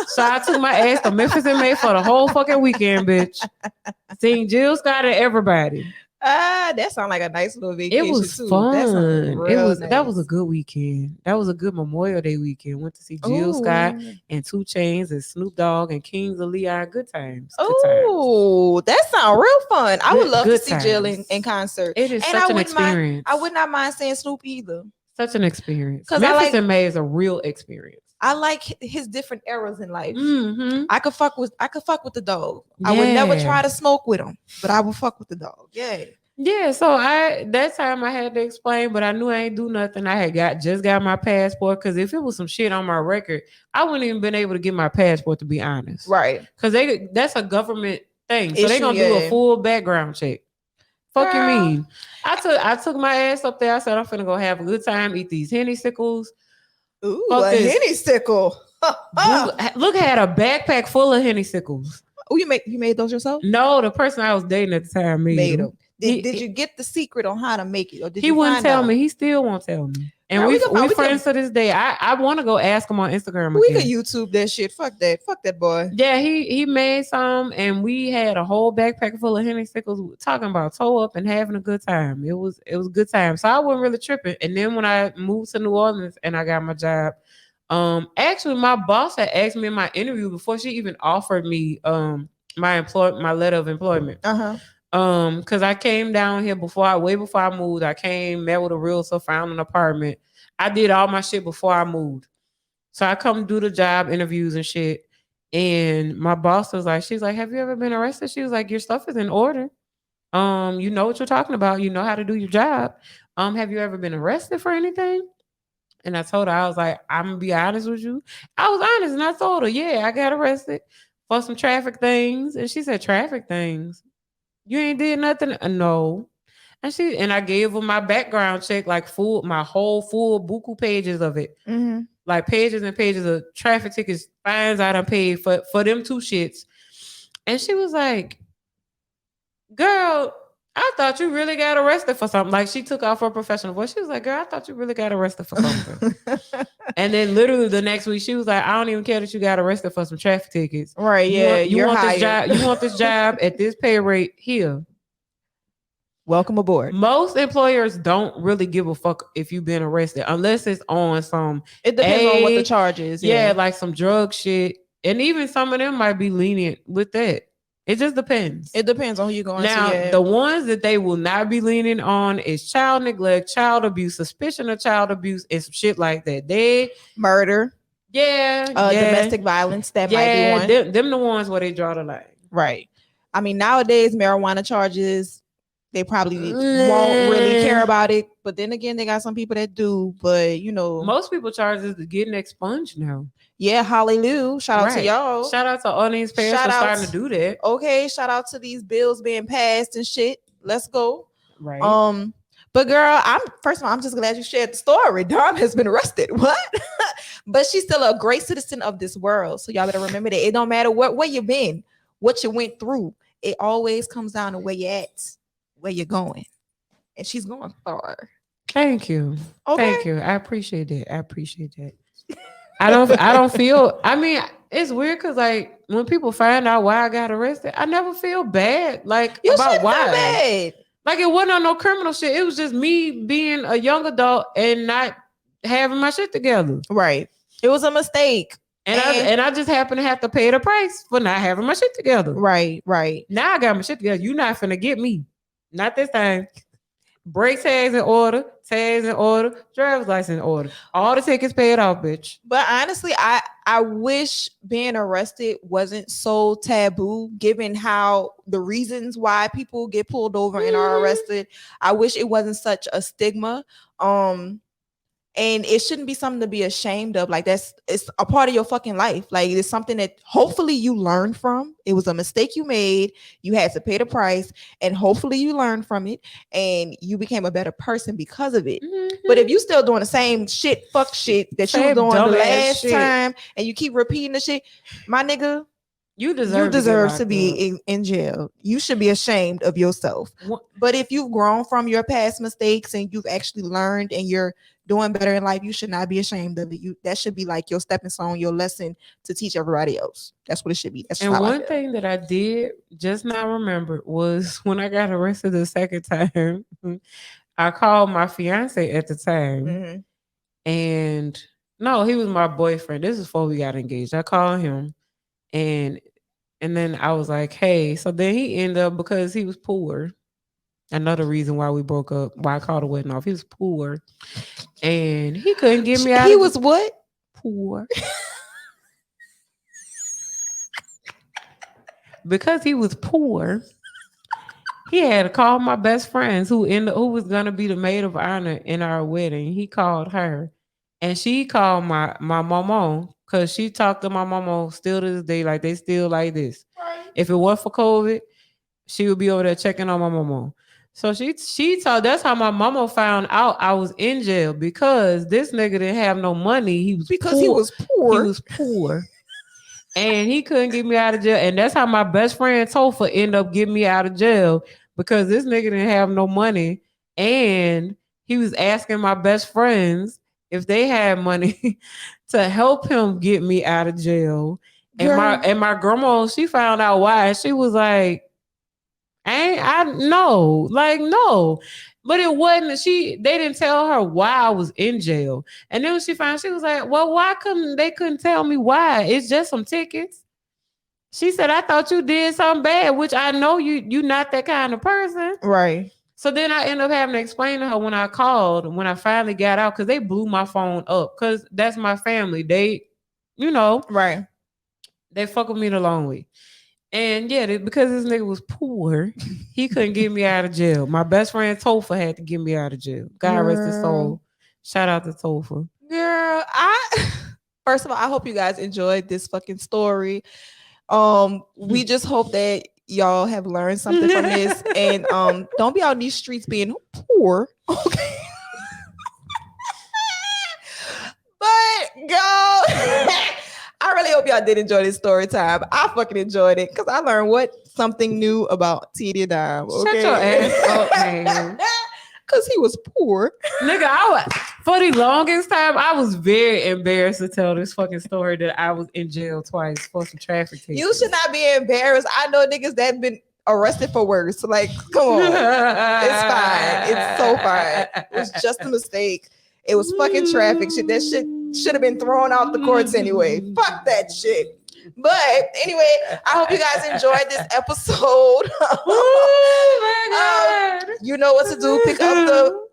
So I took my ass to Memphis and May for the whole fucking weekend, bitch. Seeing Jill Scott and everybody. That sounds like a nice little It vacation was too. That sounds fun. real That was a nice. good weekend. That was a good Memorial Day weekend. Went to see Jill Scott Oh, and Two Chains and Snoop Dogg and Kings of Leon. Good times. Good times. oh, that sounds real fun. I would love to Good see Jill times. in concert, It is and such an I experience. would not mind seeing Snoop either, Such an experience. cause Memphis and May is a real experience. I like his different eras in life. Mm-hmm. I could fuck with the dog. I would never try Yeah. to smoke with him, but I would fuck with the dog. Yeah. Yeah, so that time I had to explain, but I knew I ain't do nothing. I had just got my passport because if it was some shit on my record, I wouldn't even been able to get my passport to be honest. Right. Because that's a government thing, so they Issue, gonna do a yeah. full background check. Fuck you Girl. mean? I took my ass up there. I said I'm finna go have a good time, eat these henny sickles. Ooh, Fuck a this. henny sickle. Look, had a backpack full of henny sickles. Oh, you made those yourself? No, the person I was dating at the time made them. them. Did you get the secret on how to make it, or did He you wouldn't find tell out? me. He still won't tell me. And Girl, we friends to this day. I want to go ask him on Instagram we could again. YouTube that shit. Fuck that. Fuck that boy. Yeah, he made some, and we had a whole backpack full of Henny Sickles, talking about toe up and having a good time. It was a good time. So I wasn't really tripping. And then when I moved to New Orleans and I got my job, actually my boss had asked me in my interview before she even offered me my letter of employment. Uh-huh. Because I came down here way before I moved. I came, met with a realtor, found an apartment. I did all my shit before I moved. So I come do the job interviews and shit. And my boss was like, she's like, have you ever been arrested? She was like, your stuff is in order. You know what you're talking about. You know how to do your job. Have you ever been arrested for anything? And I told her, I was like, I'm gonna be honest with you. I was honest and I told her, yeah, I got arrested for some traffic things. And she said, traffic things? You ain't did nothing? No. And I gave her my background check, like my whole full buku pages of it. Mm-hmm. Like pages and pages of traffic tickets, fines I done paid for them two shits. And she was like, girl, I thought you really got arrested for something. Like she took off her professional voice. She was like, girl, I thought you really got arrested for something. And then literally the next week, she was like, I don't even care that you got arrested for some traffic tickets. Right, yeah. You You're want hired. this job? You want this job at this pay rate here? Welcome aboard. Most employers don't really give a fuck if you've been arrested unless it's on some. It depends on what the charge is. Yeah, like some drug shit. And even some of them might be lenient with that. It just depends. It depends on who you're going now, to. Yeah. The ones that they will not be lenient on is child neglect, child abuse, suspicion of child abuse, and some shit like that. They murder. Yeah. Domestic violence. That might be one. Them the ones where they draw the line. Right. I mean, nowadays, marijuana charges, they probably won't really care about it. But then again, they got some people that do. But, you know. Most people charges is getting expunged now. Yeah, hallelujah. Shout out to y'all. Shout out to all these parents for starting to do that. Okay, shout out to these bills being passed and shit. Let's go. Right. But girl, first of all, I'm just glad you shared the story. Dom has been arrested. What? But she's still a great citizen of this world. So y'all better remember that. It don't matter where you've been, what you went through. It always comes down to where you're at, where you're going. And she's going far. Thank you. Okay. Thank you. I appreciate that. I don't feel, I mean, it's weird because like when people find out why I got arrested, I never feel bad. Like you about why. Feel bad. Like it wasn't on no criminal shit. It was just me being a young adult and not having my shit together. Right. It was a mistake. And I just happen to have to pay the price for not having my shit together. Right. Now I got my shit together. You're not finna get me. Not this time. Brake tags in order, driver's license in order. All the tickets paid off, bitch. But honestly, I wish being arrested wasn't so taboo, given how the reasons why people get pulled over and are arrested. I wish it wasn't such a stigma. And And it shouldn't be something to be ashamed of. Like it's a part of your fucking life. Like it's something that hopefully you learned from. It was a mistake you made. You had to pay the price, and hopefully you learned from it, and you became a better person because of it. But if you still doing the same shit, fuck shit that you was Same doing the dumbass last shit. time, and you keep repeating the shit, my nigga, You you deserve deserve to to be get locked in jail. You should be ashamed of yourself. up. But if you've grown from your past mistakes and you've actually learned and you're doing better in life, you should not be ashamed of it. That should be like your stepping stone, your lesson to teach everybody else. That's what it should be. That's just And how I one feel. thing that I did just now remember was when I got arrested the second time, I called my fiance at the time, Mhm. and no, he was my boyfriend. This is before we got engaged. I called him, and then I was like, "Hey." So then he ended up, because he was poor. Another reason why we broke up, why I called the wedding off. He was poor, and he couldn't get me out He of was what? poor. Because he was poor, he had to call my best friends who was gonna be the maid of honor in our wedding. He called her, and she called my mama, because she talked to my mama still to this day, like they still like this. Right. If it weren't for COVID, she would be over there checking on my mama. So she told, that's how my mama found out I was in jail, because this nigga didn't have no money. He was Because he poor. was poor. He was poor. And he couldn't get me out of jail. And that's how my best friend Topher ended up getting me out of jail, because this nigga didn't have no money. And he was asking my best friends if they had money to help him get me out of jail. Girl. And my grandma, she found out why. She was like, I no, like no. But it wasn't, they didn't tell her why I was in jail. And then when she found, she was like, well, why couldn't tell me why? It's just some tickets. She said, I thought you did something bad, which I know you not that kind of person. Right. So then I ended up having to explain to her when I called, when I finally got out, because they blew my phone up, because that's my family. They, Right. they fuck with me the long way. And yeah, because this nigga was poor, he couldn't get me out of jail. My best friend Topher had to get me out of jail. God rest his soul. Shout out to Topher. Girl, first of all, I hope you guys enjoyed this fucking story. We just hope that y'all have learned something from this, and don't be out in these streets being poor. Okay. But girl, I really hope y'all did enjoy this story time. I fucking enjoyed it because I learned something new about Teedy Dom. Okay? Shut your ass up, man. Because he was poor. Nigga, for the longest time, I was very embarrassed to tell this fucking story that I was in jail twice for some traffic tickets. You should not be embarrassed. I know niggas that been arrested for worse. So like, come on. It's fine. It's so fine. It was just a mistake. It was fucking traffic shit. That shit should have been thrown out the courts anyway. Fuck that shit. But anyway, I hope you guys enjoyed this episode. Oh my God. You know what to do.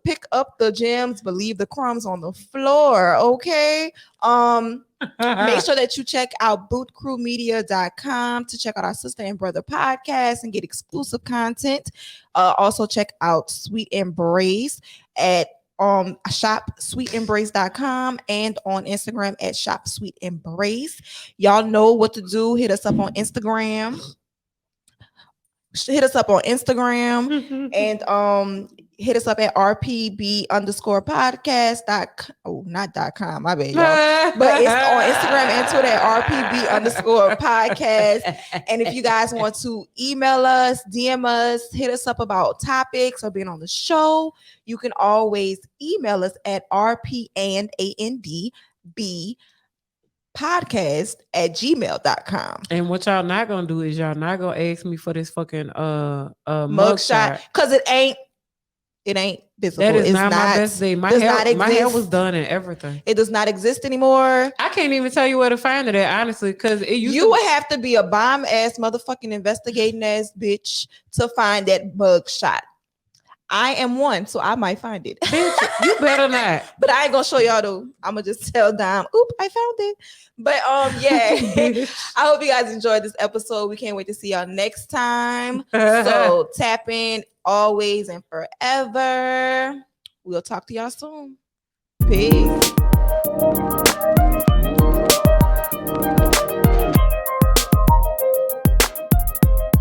Pick up the gems, but leave the crumbs on the floor. Okay. Make sure that you check out bootcrewmedia.com to check out our sister and brother podcast and get exclusive content. Also check out Sweet Embrace at shopsweetembrace.com and on Instagram at shopsweetembrace. Y'all know what to do. Hit us up on Instagram. And hit us up at rpb_podcast. Not .com, my bad, y'all. But it's on Instagram and Twitter at rpb_podcast. And if you guys want to email us, DM us, hit us up about topics or being on the show, you can always email us at rpandandb podcast@gmail.com. And what y'all not gonna do is y'all not gonna ask me for this fucking mugshot, because it ain't visible. That is it's not my best day. My hair was done and everything. It does not exist anymore. I can't even tell you where to find it at, honestly, because you would have to be a bomb ass motherfucking investigating ass bitch to find that mugshot. I am one, so I might find it. Bitch, you better not. But I ain't gonna show y'all though. I'm gonna just tell Dom, oop, I found it. But yeah. I hope you guys enjoyed this episode. We can't wait to see y'all next time. So tap in always and forever. We'll talk to y'all soon. Peace.